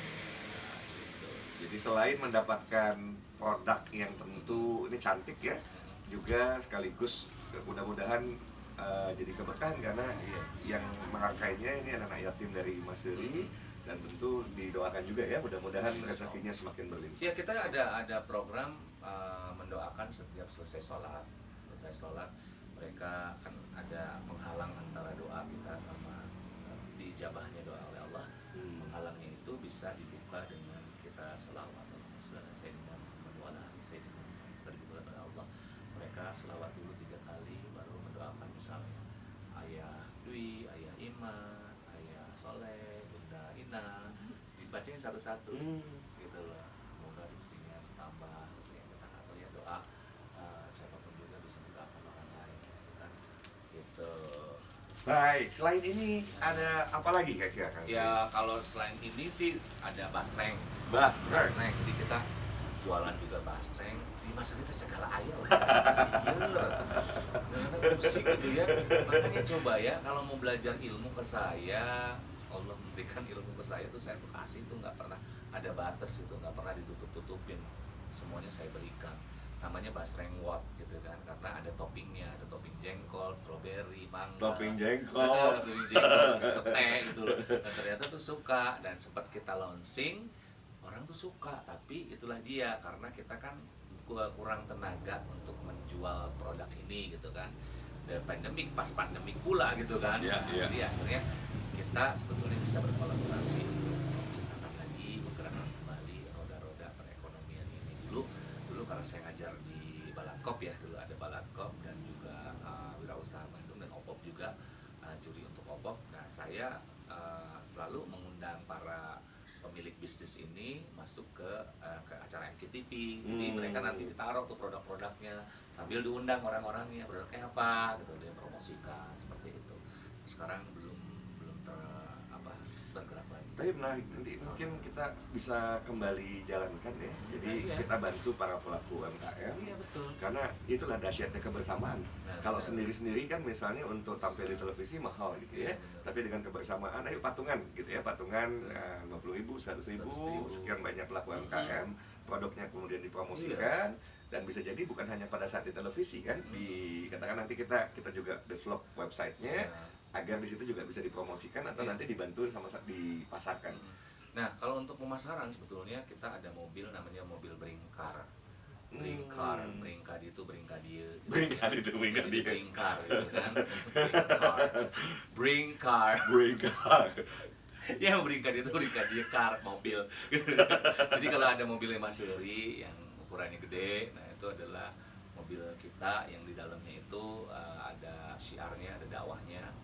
Gitu. Jadi selain mendapatkan produk yang tentu ini cantik ya, juga sekaligus mudah-mudahan jadi keberkahan karena yang merangkainya ini anak-anak yatim dari Mas Seri, dan tentu didoakan juga ya, mudah-mudahan rezekinya semakin berlimpah. Ya, kita ada program mendoakan setiap selesai sholat mereka kan ada penghalang antara doa kita sama diijabahnya doa oleh Allah. Penghalangnya itu bisa dibuka dengan kita selawat Sayyidina Muhammad wa ala ali Sayyidina Muhammad oleh Allah. Mereka selawat dulu 3 kali baru mendoakan, misalnya ayah Dwi, ayah Iman, ayah Soleh, Bunda Ina, dibacain satu-satu gitu loh. Semoga rezekinya bertambah gitu ya, atau ya doa siapapun juga bisa mendoakan orang lain gitu kan. Gitu. Baik, selain ini ada apa lagi kira-kira Kang? Ya kalau selain ini sih ada basreng. Bas. Basreng, jadi kita jualan juga basreng. Di masa itu segala ayam. Kadang-kadang pusing gitu ya. Makanya coba ya kalau mau belajar ilmu ke saya, Allah memberikan ilmu ke saya tuh saya tuh kasih tuh nggak pernah ada batas itu, nggak pernah ditutup-tutupin. Semuanya saya berikan. Namanya basreng wot gitu kan, karena ada toppingnya, ada topping jengkol, stroberi, mangga, Topping jengkol, gitu, teh gitu loh. Dan ternyata tuh suka, dan sempat kita launching, orang tuh suka, tapi itulah dia karena kita kan kurang tenaga untuk menjual produk ini gitu kan. Dan pandemik, pas pandemik pula gitu kan. Iya, iya. Jadi akhirnya kita sebetulnya bisa berkolaborasi untuk menciptakan lagi, bergerakkan kembali roda-roda perekonomian ini. Dulu karena saya ngajar di Balatkop ya, dulu ada Balatkop dan juga Wirausaha Bandung dan OPOP juga, juri untuk OPOP. Nah saya selalu mengundang para pemilik bisnis ini masuk ke acara MKTV. Jadi mereka nanti ditaruh tuh produk-produknya sambil diundang orang-orangnya, produknya apa gitu, dia promosikan seperti itu. Sekarang belum bergerak lagi. Tapi menarik, nanti mungkin kita bisa kembali jalankan ya. Jadi Iya. kita bantu para pelaku UMKM. Iya betul. Karena itulah dahsyatnya kebersamaan. Nah, Kalau benar. sendiri-sendiri kan misalnya untuk tampil di televisi mahal gitu ya. Iya, benar. Tapi dengan kebersamaan, ayo patungan gitu ya. Patungan 50.000, 100.000, 100.000. sekian banyak pelaku UMKM. Produknya kemudian dipromosikan. Dan bisa jadi bukan hanya pada saat di televisi kan. Dikatakan nanti kita juga develop websitenya. Nah. Agar di situ juga bisa dipromosikan atau Iya. nanti dibantu sama dipasarkan. Nah, kalau untuk pemasaran sebetulnya kita ada mobil namanya mobil Bringcar. Bringcar itu Bringkadia. Bringcar itu Bringkadia. Jadi Bringcar gitu kan. Bringcar. Ya Bringcar itu Bringkadia car mobil. Jadi kalau ada mobilnya Mas Yuri yang ukurannya gede, nah itu adalah mobil kita yang di dalamnya itu ada syiarnya, ada dakwahnya.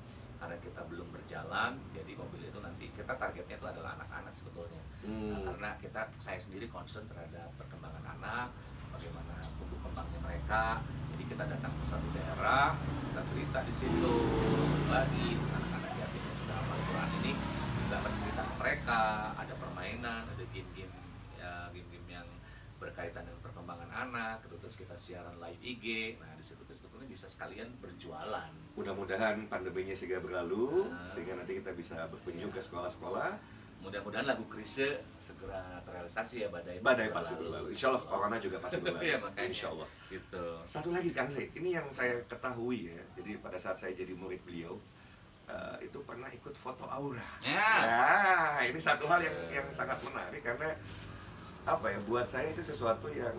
Karena kita belum berjalan, jadi mobil itu nanti kita targetnya itu adalah anak-anak sebetulnya. Nah, karena saya sendiri concern terhadap perkembangan anak, bagaimana tumbuh kembangnya mereka. Jadi kita datang ke satu daerah, kita cerita di situ, bagi anak-anak yatim yang sudah hafal Quran ini, kita bercerita ke mereka, ada permainan, ada game-game ya, game-game yang berkaitan dengan perkembangan anak, terus kita siaran live IG. Nah di situ sebetulnya bisa sekalian berjualan. Mudah-mudahan pandeminya segera berlalu, sehingga nanti kita bisa berkunjung ke sekolah-sekolah. Mudah-mudahan lagu Krisye segera terrealisasi ya, badai Pasti berlalu. Insya Allah corona juga pasti berlalu. Iya, makanya. Insya Allah. Gitu. Satu lagi Kang Zaid, ini yang saya ketahui ya. Jadi pada saat saya jadi murid beliau, itu pernah ikut foto aura. Ya. Nah, ini satu hal yang sangat menarik karena apa ya, buat saya itu sesuatu yang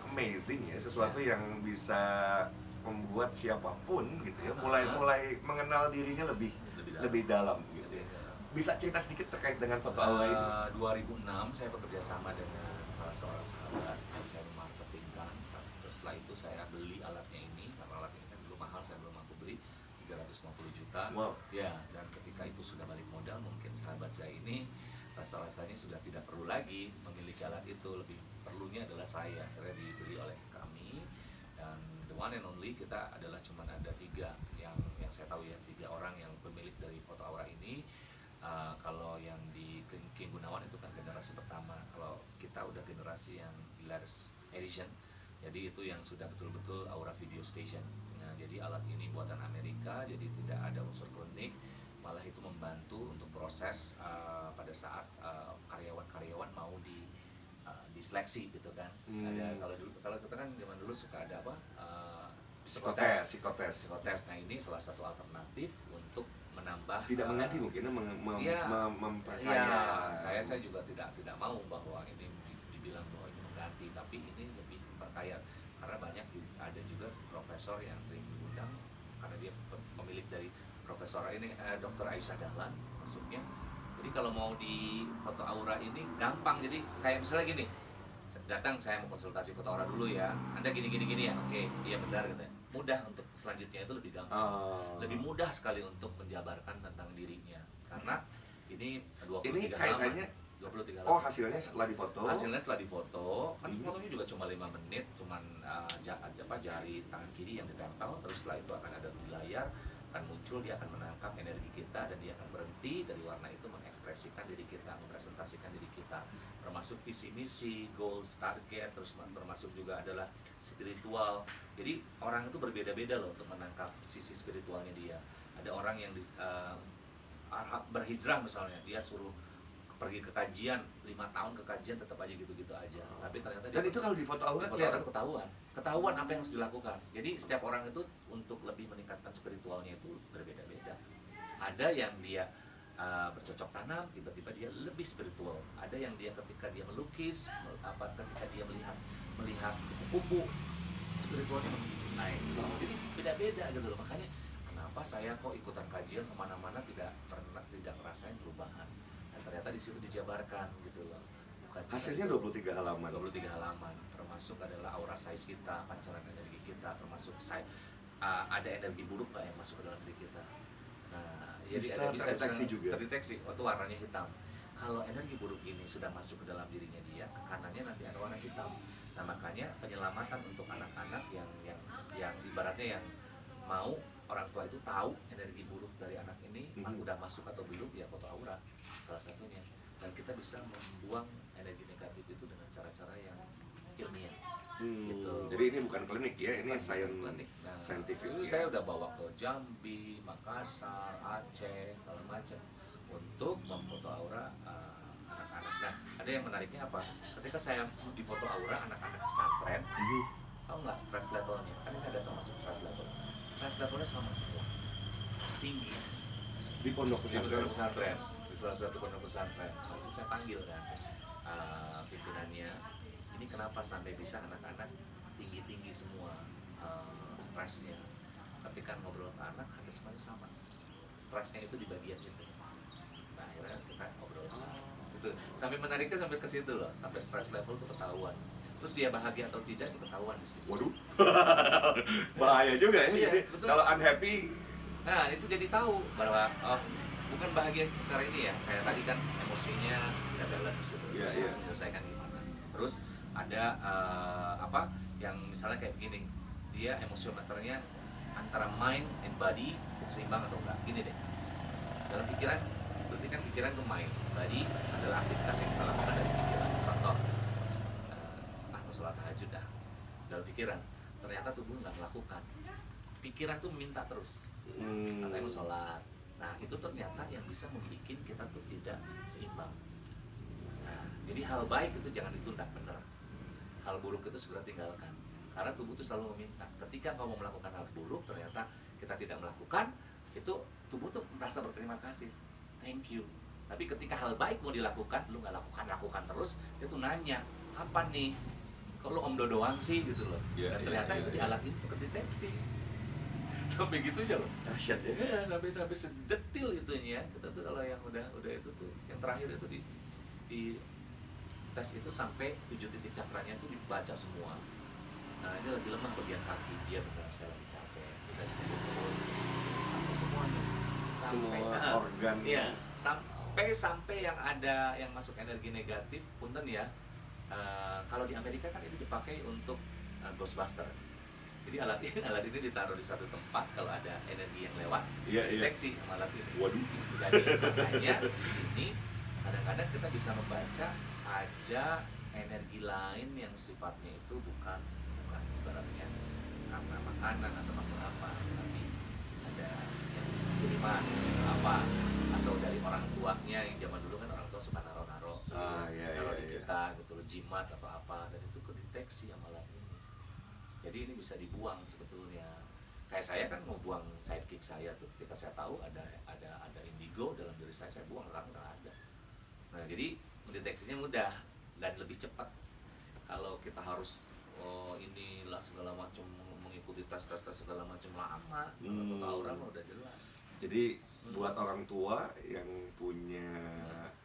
amazing ya, sesuatu yang bisa membuat siapapun gitu ya mulai mengenal dirinya lebih dalam gitu ya. Bisa cerita sedikit terkait dengan foto aura ini? 2006 saya bekerja sama dengan salah seorang sahabat yang saya marketingkan. Terus setelah itu saya beli alatnya ini, karena alat ini kan dulu mahal, saya belum mampu beli, 350 juta. Wow. Ya, dan ketika itu sudah balik modal, mungkin sahabat saya ini rasa-rasanya sudah tidak perlu lagi memiliki alat itu, lebih perlunya adalah saya. Akhirnya dibeli oleh kami, dan the one and only kita adalah cuma ada 3 yang saya tahu ya, 3 orang yang pemilik dari foto aura ini. Kalau yang di King Gunawan itu kan generasi pertama, kalau kita udah generasi yang latest edition, jadi itu yang sudah betul-betul aura video station. Nah, jadi alat ini buatan Amerika, jadi tidak ada unsur klinik, malah itu membantu untuk proses pada saat karyawan-karyawan mau diseleksi gitu kan. Ada kalau kita kan zaman dulu suka ada apa, Psikotes. Nah ini salah satu alternatif untuk menambah, Tidak mengganti mungkin, memperkaya. Iya, saya juga tidak mau bahwa ini dibilang bahwa ini mengganti, tapi ini lebih memperkaya karena banyak ada juga profesor yang sering diundang karena dia pemilik dari profesor ini, Dr. Aisyah Dahlan maksudnya. Jadi kalau mau di foto aura ini gampang, jadi kayak misalnya gini, datang saya mau konsultasi foto aura dulu ya, Anda gini ya, oke, iya benar katanya. Mudah untuk selanjutnya itu lebih gampang, lebih mudah sekali untuk menjabarkan tentang dirinya karena ini 23 kaitannya 23 Oh, hasilnya setelah difoto. Hasilnya setelah difoto, kan fotonya juga cuma 5 menit, cuman jari tangan kiri yang ditempel, terus setelah itu akan ada di layar, akan muncul, dia akan menangkap energi kita, dan dia akan berhenti dari warna itu mengekspresikan diri kita, mempresentasikan diri kita, termasuk visi misi, goals, target, terus termasuk juga adalah spiritual. Jadi orang itu berbeda-beda loh untuk menangkap sisi spiritualnya dia. Ada orang yang berhijrah misalnya, dia suruh pergi ke kajian 5 tahun, ke kajian tetap aja gitu-gitu aja, tapi ternyata Dan itu kalau di foto aura kelihatan. ketahuan apa yang harus dilakukan. Jadi setiap orang itu untuk lebih meningkatkan spiritualnya itu berbeda-beda. Ada yang dia bercocok tanam, tiba-tiba dia lebih spiritual. Ada yang dia ketika dia melukis, ketika dia melihat kupu-kupu, spiritualnya naik. Jadi beda-beda gitu loh. Makanya kenapa saya kok ikutan kajian kemana-mana tidak ngerasain perubahan. Dan ternyata di situ dijabarkan gitu loh. Hasilnya 23 halaman. 23 halaman, termasuk adalah aura size kita, pancaran energi kita, termasuk ada energi buruk nggak yang masuk ke dalam diri kita. Nah, Bisa terdeteksi juga. Terdeteksi, waktu warnanya hitam. Kalau energi buruk ini sudah masuk ke dalam dirinya dia, ke kanannya nanti ada warna hitam. Nah, makanya penyelamatan untuk anak-anak yang ibaratnya yang mau orang tua itu tahu energi buruk dari anak ini udah masuk atau belum, ya foto aura salah satunya. Dan kita bisa membuang energi negatif itu dengan cara-cara yang ilmiah. Gitu. Jadi ini bukan klinik ya, ini klinik. Nah, scientific. Itu saya udah bawa ke Jambi, Makassar, Aceh, segala macam untuk memfoto aura anak-anak. Nah, ada yang menariknya apa? Ketika saya di foto aura anak-anak pesantren, tahu nggak stress levelnya? Kan ini ada termasuk stress level. Stress levelnya sama semua, tinggi. Di pondok pesantren. Di salah satu pondok pesantren. Langsung saya panggil kan pimpinannya. Ini kenapa sampai bisa anak-anak tinggi-tinggi semua stresnya? Ketika ngobrol ke anak hampir semuanya sama. Stresnya itu di bagian itu. Nah, akhirnya kita ngobrol itu sampai menariknya sampai ke situ loh, sampai stress level itu ketahuan. Terus dia bahagia atau tidak itu ketahuan di situ. Waduh. Bahaya juga ya. Iya, Jadi betul. kalau unhappy, Nah, itu jadi tahu bahwa bukan bahagia secara ini ya, kayak tadi kan emosinya tidak balance gitu. Iya. Harus menyelesaikan gimana. Terus ada yang misalnya kayak begini, dia emosiometernya antara mind and body seimbang atau enggak. Gini deh, dalam pikiran, berarti kan pikiran ke mind, body adalah aktivitas yang kita lakukan dari pikiran. Contoh, mau sholat tahajud dah, dalam pikiran, ternyata tubuh nggak melakukan, pikiran tuh minta terus, katanya mau sholat. Nah, itu ternyata yang bisa membuat kita tuh tidak seimbang. Nah, jadi hal baik itu jangan ditunda, bener. Hal buruk itu segera tinggalkan. Karena tubuh itu selalu meminta. Ketika kau mau melakukan hal buruk, ternyata kita tidak melakukan, itu tubuh tuh merasa berterima kasih, thank you. Tapi ketika hal baik mau dilakukan, lu nggak lakukan terus, dia tuh nanya, kapan nih? Kok lu omdo doang sih gitu loh. Dan ternyata itu di alat itu kedeteksi. Sampai gitu aja loh. dahsyat ya. Sampai sedetil itunya. Kita tuh kalau yang udah itu tuh, yang terakhir itu di tes itu sampai 7 titik cakranya itu dibaca semua. Nah, ini lagi lemah bagian kaki, dia benar saya lagi capek. Kita dipukul sampai semuanya. Semua organ. Iya, sampai yang ada yang masuk energi negatif, punten ya. Kalau di Amerika kan itu dipakai untuk Ghostbuster. Jadi alat ini ditaruh di satu tempat, kalau ada energi yang lewat, deteksi sama alat ini. Waduh. Jadi makanya di sini kadang-kadang kita bisa membaca ada energi lain yang sifatnya itu bukan ibaratnya karena makanan atau makan apa, tapi ada yang kiriman apa, atau dari orang tuanya yang zaman dulu kan orang tua suka naro-naro di kita gitu loh, jimat atau apa, dan itu kedeteksi sama alat ini. Jadi ini bisa dibuang sebetulnya. Kayak saya kan mau buang sidekick saya tuh, ketika saya tahu ada indigo dalam diri saya buang, sekarang nggak ada. Nah, jadi mendeteksinya mudah dan lebih cepat. Kalau kita harus inilah segala macam, mengikuti tes segala macam, lama. Foto aura udah jelas. Jadi buat orang tua yang punya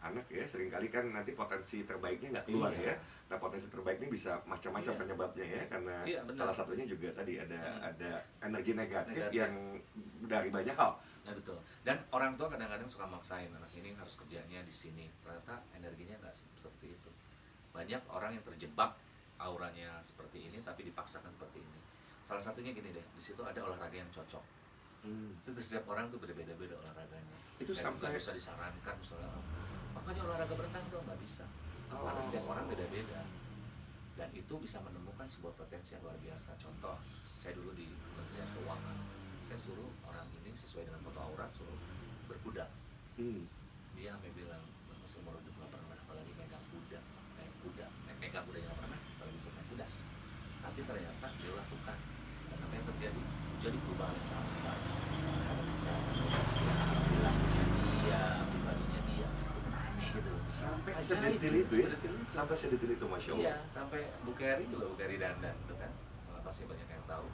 anak ya, seringkali kan nanti potensi terbaiknya nggak keluar ya. Nah, potensi terbaiknya bisa macam-macam penyebabnya ya, karena salah satunya juga tadi ada energi negatif yang dari banyak hal. Nah, betul. Dan orang tua kadang-kadang suka maksain anak ini harus kerjanya di sini. Ternyata energinya nggak seperti itu. Banyak orang yang terjebak auranya seperti ini tapi dipaksakan seperti ini. Salah satunya gini deh, di situ ada olahraga yang cocok. Itu setiap orang tuh berbeda-beda olahraganya. Itu Dan nggak sampai bisa disarankan misalnya, "Oh, makanya olahraga berenang dong," nggak bisa. Karena setiap orang beda-beda. Dan itu bisa menemukan sebuah potensi yang luar biasa. Contoh, saya dulu di Kementerian Keuangan, saya suruh orang ini sesuai dengan foto aura, suruh berkuda. Dia sampai bilang, seumur hidup nggak pernah, apalagi megang kuda, megang kuda nggak pernah, apalagi suruh naik kuda. Tapi ternyata dia lakukan, dan apa yang terjadi? Jadi perubahan yang sangat besar. Karena kesehatan dia, perilakunya dia, pribadinya dia, itu kan aneh gitu. sampai Ajaib sedetil gitu, itu ya, sedetil itu. sampai sedetil itu, Masya Allah. Iya, sampai Bu Keri juga, Bu Keri Dandan itu kan, pasti banyak yang tahu.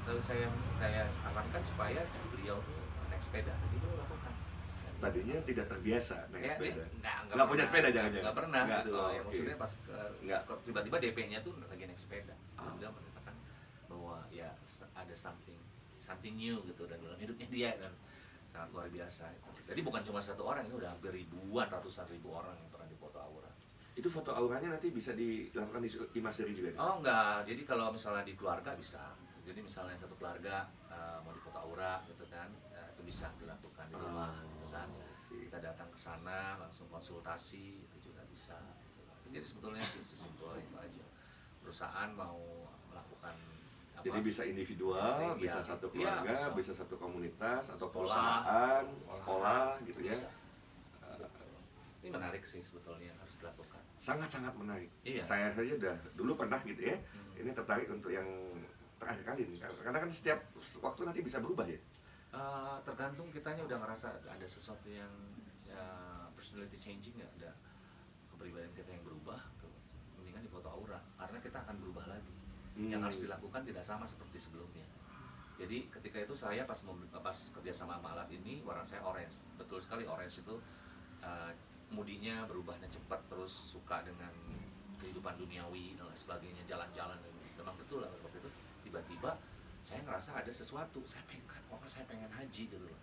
Lalu saya sarankan supaya beliau tuh naik sepeda, jadi beliau lakukan. Tadinya tidak terbiasa naik Ya, sepeda. nggak Punya pernah, sepeda jangan-jangan. nggak pernah Nggak, gitu loh. oh, Ya, oke. maksudnya pas Nggak. kok tiba-tiba DP-nya tuh lagi naik sepeda. Ah. Dia mengatakan bahwa ya ada something new gitu dan dalam hidupnya dia, dan sangat luar biasa itu. Jadi bukan cuma satu orang, ini udah hampir ribuan, ratusan ribu orang yang pernah dipoto aura. Itu foto auranya nanti bisa dilakukan di Imaseri juga nih? Oh enggak, jadi kalau misalnya di keluarga bisa. Jadi misalnya satu keluarga mau difoto aura gitu kan, itu bisa dilakukan di rumah gitu kan. Oke. Kita datang ke sana langsung konsultasi itu juga bisa. Gitu. Jadi sebetulnya sih sesimpel itu aja. Perusahaan mau melakukan apa? Jadi bisa individual, Iya, bisa satu iya, keluarga, bisa satu komunitas, atau Sekolah, perusahaan, sekolah gitu ya. bisa. Betul. Ini menarik sih sebetulnya, harus dilakukan. Sangat-sangat menarik. Iya. Saya saja udah dulu pernah gitu ya. Hmm. Ini tertarik untuk yang terakhir kali nih. Karena kan setiap waktu nanti bisa berubah ya. Tergantung kitanya udah ngerasa ada sesuatu yang personality changing, ya ada kepribadian kita yang berubah tuh, mendingan di foto aura karena kita akan berubah lagi. Yang harus dilakukan tidak sama seperti sebelumnya. Jadi ketika itu saya pas kerja sama alat ini, warna saya orange, betul sekali orange itu mudinya berubahnya cepat, terus suka dengan kehidupan duniawi dan lain sebagainya, jalan-jalan, memang betul lah waktu itu tiba-tiba saya ngerasa ada sesuatu, saya pengen haji gitu loh,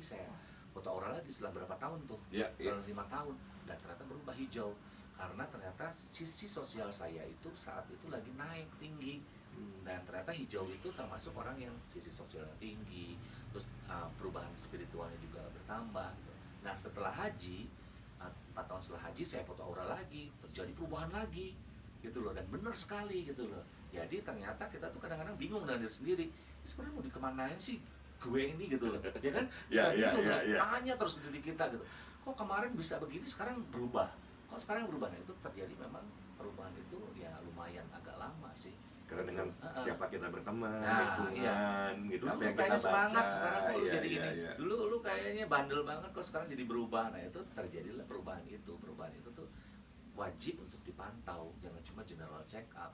saya foto aura lagi setelah berapa tahun tuh, setelah 5 tahun, dan ternyata berubah hijau karena ternyata sisi sosial saya itu saat itu lagi naik tinggi, dan ternyata hijau itu termasuk orang yang sisi sosialnya tinggi, terus perubahan spiritualnya juga bertambah. Nah setelah haji, 4 tahun setelah haji saya foto aura lagi, terjadi perubahan lagi gitu loh, dan benar sekali gitu loh. Jadi ternyata kita tuh kadang-kadang bingung dengan diri sendiri, sebenarnya mau dikemanain sih gue ini gitu loh, ya kan? Tanya terus ke diri kita gitu, kok kemarin bisa begini, sekarang berubah, kok sekarang berubah. Nah itu terjadi memang perubahan itu ya lumayan agak lama sih. Karena dengan siapa kita berteman, Nah, lingkungan, gitu, Dulu apa yang kita kayaknya baca. semangat, sekarang kok lu jadi gini. Iya. Dulu lu kayaknya bandel banget, kok sekarang jadi berubah. Nah itu terjadilah perubahan itu. Perubahan itu tuh wajib untuk dipantau, jangan cuma general check up.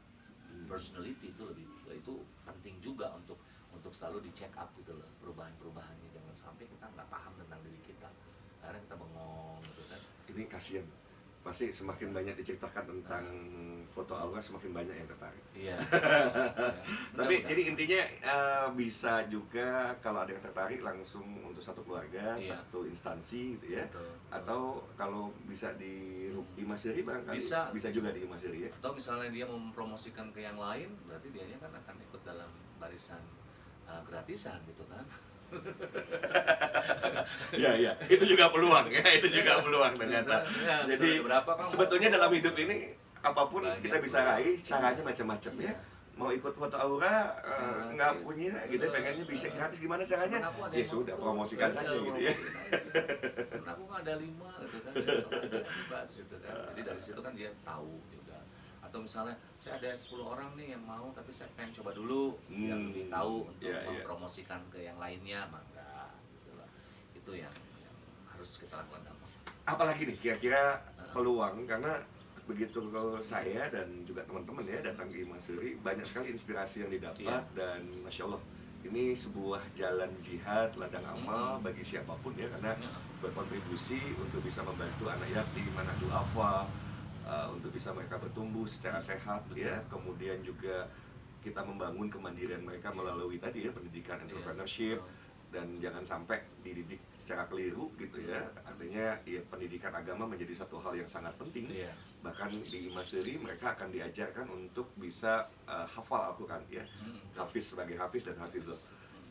Personality itu penting juga untuk selalu di check up gitu loh, perubahan-perubahannya. Jangan sampai kita nggak paham tentang diri kita, karena kita bengong gitu kan. Ini kasihan. Pasti semakin banyak diceritakan tentang foto aura, semakin banyak yang tertarik. Iya. Tapi ini intinya bisa juga kalau ada yang tertarik langsung untuk satu keluarga, satu instansi gitu ya. Betul. Atau kalau bisa di Imaseri barangkali bisa juga di Imaseri ya. Atau misalnya dia mau mempromosikan ke yang lain, berarti dia kan akan ikut dalam barisan gratisan gitu kan. Ya, itu juga peluang ya, itu juga peluang ternyata. Jadi sebetulnya dalam hidup ini apapun kita bisa raih, caranya macam-macam ya. Mau ikut foto aura nggak punya gitu, pengennya bisa gratis, gimana caranya? Ya sudah, promosikan saja gitu ya. Aku nggak ada 5 gitu kan, bebas gitu kan. Jadi dari situ kan dia tahu juga. Atau misalnya saya ada 10 orang nih yang mau, tapi saya pengen coba dulu biar lebih tahu untuk mempromosikan ke yang lainnya, maka gitu. Itu yang harus kita lakukan. Apalagi nih kira-kira peluang, karena begitu kalau saya dan juga teman-teman ya datang ke Imaseri, banyak sekali inspirasi yang didapat dan Masya Allah, ini sebuah jalan jihad, ladang amal bagi siapapun ya, karena berkontribusi untuk bisa membantu anak yatim, anak duafa, untuk bisa mereka bertumbuh secara sehat ya. Kemudian juga kita membangun kemandirian mereka melalui tadi ya pendidikan entrepreneurship, dan jangan sampai dididik secara keliru gitu ya. Artinya ya pendidikan agama menjadi satu hal yang sangat penting. Bahkan di Imaseri mereka akan diajarkan untuk bisa hafal Al-Quran ya. Hafiz sebagai hafiz dan hafizah.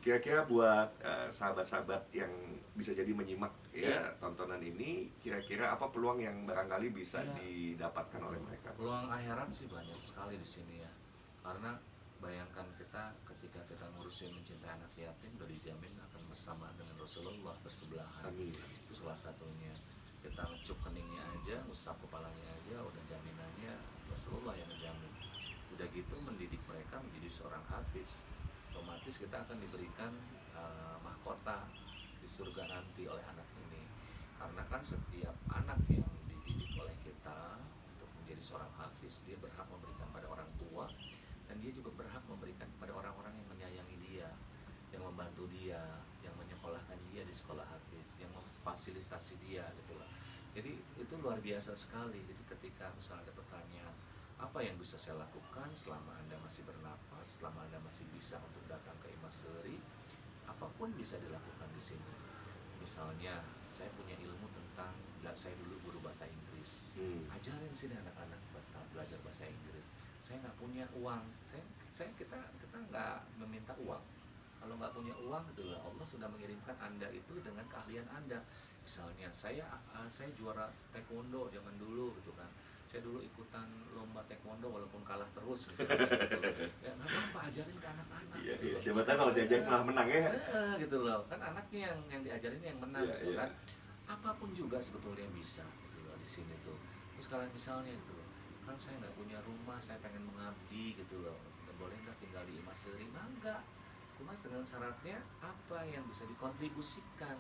Kira-kira buat sahabat-sahabat yang bisa jadi menyimak ya Iya. tontonan ini, kira-kira apa peluang yang barangkali bisa Iya. didapatkan oleh mereka? Peluang akhirat sih banyak sekali di sini ya. Karena bayangkan kita ketika kita ngurusin mencintai anak yatim udah dijamin akan bersama dengan Rasulullah bersebelahan. Amin. Itu salah satunya. Kita ngecup keningnya aja, usap kepalanya aja, udah jaminannya Rasulullah yang ngejamin. Udah gitu mendidik mereka menjadi seorang hafiz. Otomatis kita akan diberikan mahkota di surga nanti oleh anak ini. Karena kan setiap anak yang dididik oleh kita untuk menjadi seorang hafiz, dia berhak memberikan pada orang tua, dan dia juga berhak memberikan pada orang-orang yang menyayangi dia, yang membantu dia, yang menyekolahkan dia di sekolah hafiz, yang memfasilitasi dia gitu lah. Jadi itu luar biasa sekali. Jadi ketika misalnya ada pertanyaan, apa yang bisa saya lakukan selama Anda masih bernafas, selama Anda masih bisa untuk datang ke Imaseri, apapun bisa dilakukan di sini. Misalnya saya punya ilmu tentang, saya dulu guru bahasa Inggris, ajarin sini anak-anak belajar bahasa Inggris. Saya nggak punya uang, kita nggak meminta uang. Kalau nggak punya uang, gitu lah, Allah sudah mengirimkan Anda itu dengan keahlian Anda. Misalnya saya juara taekwondo zaman dulu gitu kan. Saya dulu ikutan lomba taekwondo walaupun kalah terus misalnya, gitu. Ya nggak apa-apa, ajarin ke anak-anak. Iya, gitu iya. loh. Siapa tahu kalau diajarin malah menang ya. Gitu loh, kan anaknya yang diajarin yang menang Iya, gitu iya. kan. Apapun juga sebetulnya bisa gitu loh di sini tuh. Terus kalau misalnya gitu loh, kan saya nggak punya rumah, saya pengen mengabdi gitu loh, dan boleh nggak tinggal di Imaseri? Mangga, cuma dengan syaratnya apa yang bisa dikontribusikan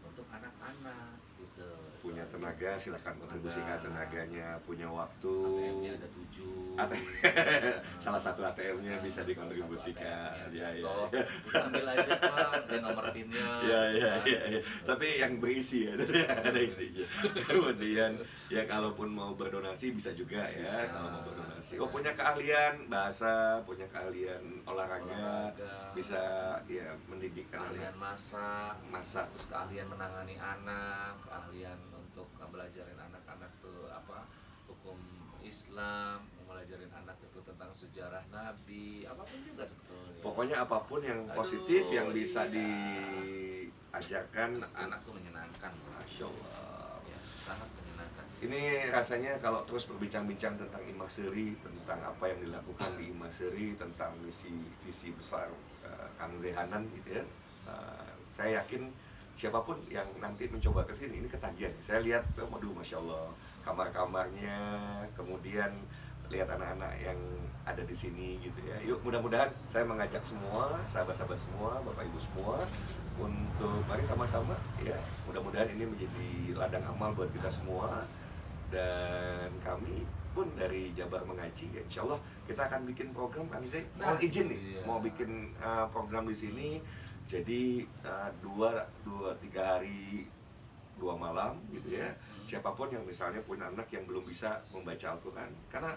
untuk anak-anak gitu. Punya tenaga silahkan kontribusikan tenaganya, punya waktu. ATM-nya ada 7. Salah satu ATM-nya bisa Salah satu dikontribusikan. ATM-nya, Ya, ya. gitu. Kita ambil aja Pak, ada nomor PIN-nya. Ya, ya, kan. ya, ya. Tapi yang berisi ya, ada isinya. Kemudian ya kalaupun mau berdonasi bisa juga ya, Bisa. kalau mau berdonasi. Oh, punya keahlian bahasa, punya keahlian olahraga, bisa ya mendidik Keahlian anak-anak. masak, terus keahlian menangani anak, keahlian untuk belajarin anak-anak tuh apa, hukum Islam, mempelajarin anak itu tentang sejarah Nabi, apapun juga sebetulnya. Pokoknya apapun yang Aduh, positif yang bisa iya. diajarkan. Anak-anak tuh menyenangkan. Masya Allah. Ya, sangat menyenangkan. Ini rasanya kalau terus berbincang-bincang tentang Imaseri, tentang apa yang dilakukan di Imaseri, tentang misi visi besar Kang Zehanan gitu ya. Saya yakin siapapun yang nanti mencoba ke sini ini ketagihan. Saya lihat, waduh Masya Allah, kamar-kamarnya, kemudian lihat anak-anak yang ada di sini gitu ya. Yuk, mudah-mudahan saya mengajak semua, sahabat-sahabat semua, Bapak Ibu semua, untuk mari sama-sama ya. Mudah-mudahan ini menjadi ladang amal buat kita semua. Dan kami pun dari Jabar Mengaji ya, insya Allah kita akan bikin program, Kang Zee. Mohon izin nih, iya. mau bikin program di sini. Jadi 2-3 hari 2 malam gitu ya. Siapapun yang misalnya punya anak yang belum bisa membaca Al-Quran, karena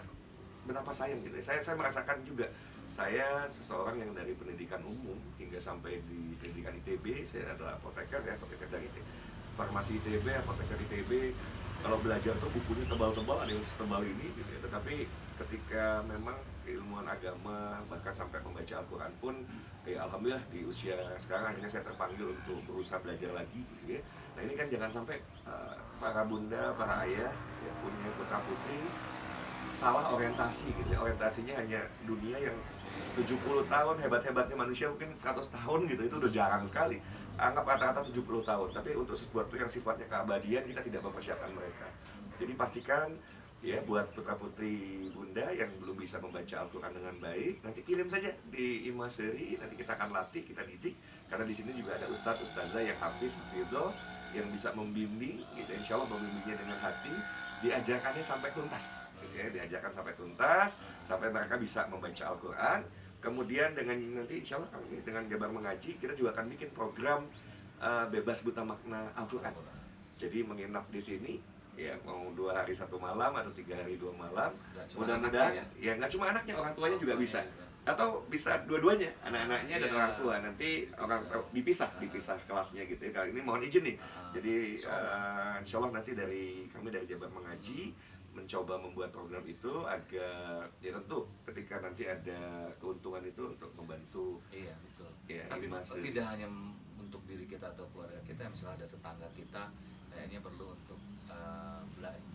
betapa sayang gitu ya. Saya merasakan juga, saya seseorang yang dari pendidikan umum hingga sampai di pendidikan ITB. Saya adalah apoteker ya, apoteker dari farmasi ITB, apoteker ITB. Kalau belajar tuh bukunya tebal-tebal, ada yang setebal ini gitu ya. Tetapi ketika memang keilmuan agama, bahkan sampai membaca Al-Quran pun ya alhamdulillah di usia sekarang akhirnya saya terpanggil untuk berusaha belajar lagi gitu ya. Nah ini kan jangan sampai para bunda, para ayah ya, punya putra putri salah orientasi gitu ya. Orientasinya hanya dunia yang 70 tahun, hebat-hebatnya manusia mungkin 100 tahun gitu, itu udah jarang sekali. Anggap rata-rata 70 tahun, tapi untuk sesuatu yang sifatnya keabadian kita tidak mempersiapkan mereka. Jadi pastikan ya buat putra-putri bunda yang belum bisa membaca Al-Quran dengan baik, nanti kirim saja di Imaseri, nanti kita akan latih, kita didik. Karena di sini juga ada ustadz, ustazah yang hafiz, hafidho, yang bisa membimbing, gitu. Insya Allah membimbingnya dengan hati, diajarkannya sampai tuntas, gitu ya. Diajarkan sampai tuntas, sampai mereka bisa membaca Al-Quran. Kemudian dengan nanti insya Allah kami dengan Jabar Mengaji, kita juga akan bikin program bebas buta makna Al-Quran. Jadi menginap di sini, ya mau 2 hari 1 malam atau 3 hari 2 malam. Nggak cuma Mudah-mudahan anaknya ya nggak cuma anaknya, orang tuanya juga bisa, juga. atau bisa dua-duanya, anak-anaknya dan Iya. orang tua. Nanti orang dipisah kelasnya gitu ya. Kali ini mohon izin nih. Jadi insya Allah nanti kami dari Jabar Mengaji mencoba membuat program itu agar ya tentu ketika nanti ada keuntungan itu untuk membantu. Iya betul. Ya, Tapi Imas Seri. tidak hanya untuk diri kita atau keluarga kita, misalnya ada tetangga kita kayaknya perlu untuk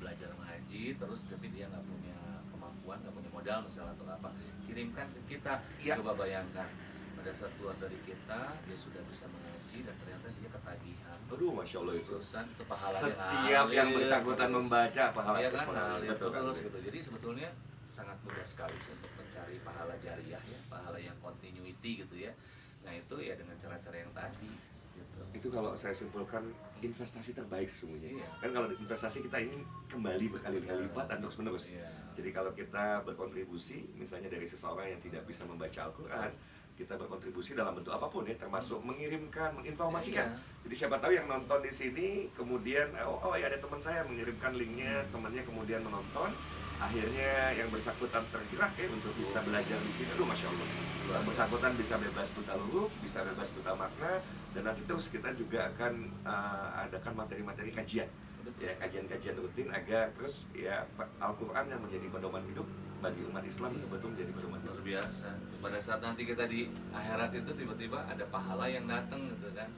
belajar mengaji terus tapi dia nggak punya kemampuan, nggak punya modal misalnya atau apa, kirimkan ke kita. Ya. Coba bayangkan pada saat keluar dari kita dia sudah bisa mengaji dan ternyata dia ketagihan. Aduh, masya Allah itu. Terusan itu pahalanya Setiap yang ngalir, bersangkutan terus. membaca pahala Iya terus kan, mengalir. ngalir Betul kan? terus gitu. Jadi sebetulnya sangat mudah sekali sih untuk mencari pahala jariah ya, pahala yang continuity gitu ya. Nah itu ya dengan cara-cara yang tadi gitu. Itu kalau saya simpulkan investasi terbaik sesungguhnya. Iya. Kan kalau investasi kita ingin kembali berkali-kali lipat dan terus menerus. Iya. Jadi kalau kita berkontribusi misalnya dari seseorang yang tidak bisa membaca Al-Quran, kita berkontribusi dalam bentuk apapun ya, termasuk mengirimkan, menginformasikan. Iya. Jadi siapa tahu yang nonton di sini kemudian oh ya ada teman saya mengirimkan linknya, temannya kemudian menonton, akhirnya yang bersangkutan tergerak ya untuk bisa belajar di sini. Aduh, masya Allah. Yang bersangkutan bisa bebas buta huruf, bisa bebas buta makna, dan nanti terus kita juga akan adakan materi-materi kajian. Ya, kajian-kajian rutin agar terus ya Al-Quran yang menjadi pedoman hidup bagi umat Islam betul-betul menjadi pedoman hidup. Luar biasa. Pada saat nanti kita di akhirat itu tiba-tiba ada pahala yang datang gitu kan.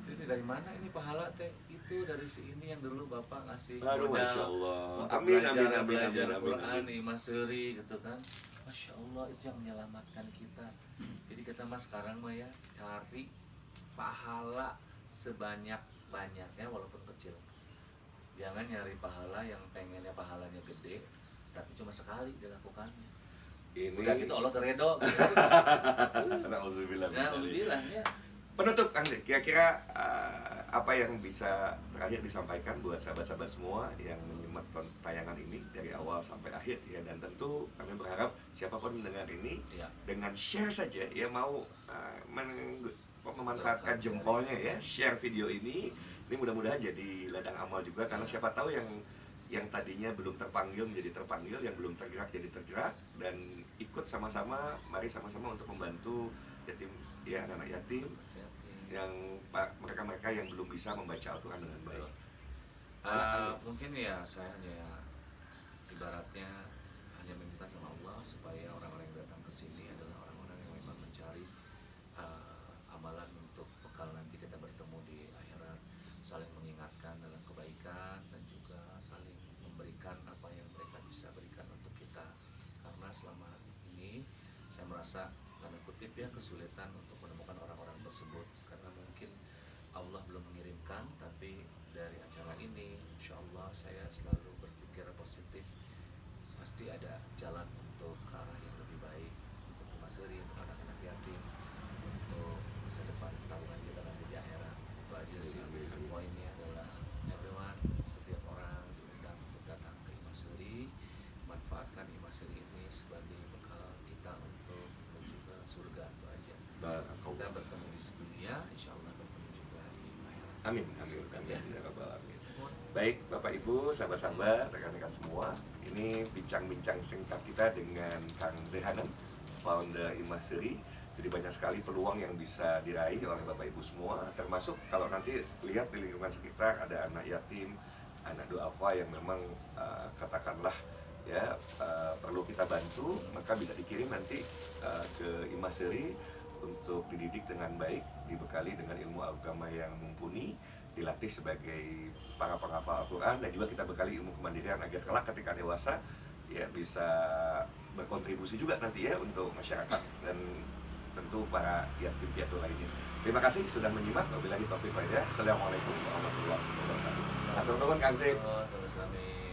Ini dari mana ini pahala teh? Itu dari si ini yang dulu Bapak ngasih Aduh, modal masya Allah. untuk Amin, belajar, amin, amin, belajar amin, amin, Quran, amin. Imas Seri gitu kan. Masya Allah itu yang menyelamatkan kita. Jadi kita mas sekarang mah ya cari pahala sebanyak-banyaknya walaupun kecil. Jangan nyari pahala yang pengennya pahalanya gede tapi cuma sekali dilakukannya. Ini Udah gitu Allah teredo. Alhamdulillah. Ya alhamdulillah ya. Penutup Kang Zee, kira-kira apa yang bisa terakhir disampaikan buat sahabat-sahabat semua yang menyimak tayangan ini dari awal sampai akhir ya, dan tentu kami berharap siapapun mendengar ini Ya. dengan share saja ya, mau memanfaatkan jempolnya ya, share video ini mudah-mudahan jadi ladang amal juga, karena siapa tahu yang tadinya belum terpanggil menjadi terpanggil, yang belum tergerak jadi tergerak, dan ikut sama-sama, mari sama-sama untuk membantu yatim ya, anak yatim yang mereka-mereka yang belum bisa membaca Al-Quran dengan baik. Mungkin ya saya hanya ibaratnya hanya meminta sama Allah supaya orang-orang yang datang ke sini adalah orang-orang yang memang mencari amalan untuk bekal nanti kita bertemu di akhirat, saling mengingatkan dalam kebaikan dan juga saling memberikan apa yang mereka bisa berikan untuk kita, karena selama ini saya merasa tanda kutip ya kesulitan untuk menemukan orang-orang tersebut karena mungkin Allah belum mengirimkan. Tapi dari acara ini insya Allah saya selalu berpikir positif, pasti ada jalan untuk ke arah yang lebih baik untuk Imas Seri, untuk anak-anak yatim, untuk masa depan tabungan kita nanti di akhirat. Itu aja sih poinnya adalah everyone, setiap orang diundang untuk datang ke Imas Seri, manfaatkan Imas Seri ini sebagai bekal kita untuk menuju ke surga. Itu aja. Kita bertemu di dunia, insya Allah bertemu juga di akhirat. Amin, amin, amin, ya Rabbal alamin. Baik, Bapak Ibu, sahabat-sahabat, rekan-rekan semua, ini bincang-bincang singkat kita dengan Kang Zee Hanam, founder Imas Seri. Jadi banyak sekali peluang yang bisa diraih oleh Bapak Ibu semua, termasuk kalau nanti lihat di lingkungan sekitar ada anak yatim, anak duafa yang memang katakanlah ya perlu kita bantu, maka bisa dikirim nanti ke Imas Seri untuk dididik dengan baik, dibekali dengan ilmu agama yang mumpuni, dilatih sebagai para penghafal Al-Quran, dan juga kita bekali ilmu kemandirian agar kelak ketika dewasa ya bisa berkontribusi juga nanti ya untuk masyarakat dan tentu para yatim piatu lainnya. Terima kasih sudah menyimak. Wabillahi taufiq wal hidayah. Assalamualaikum warahmatullahi wabarakatuh. Atur nuhun Kang Zee. Sama-sama.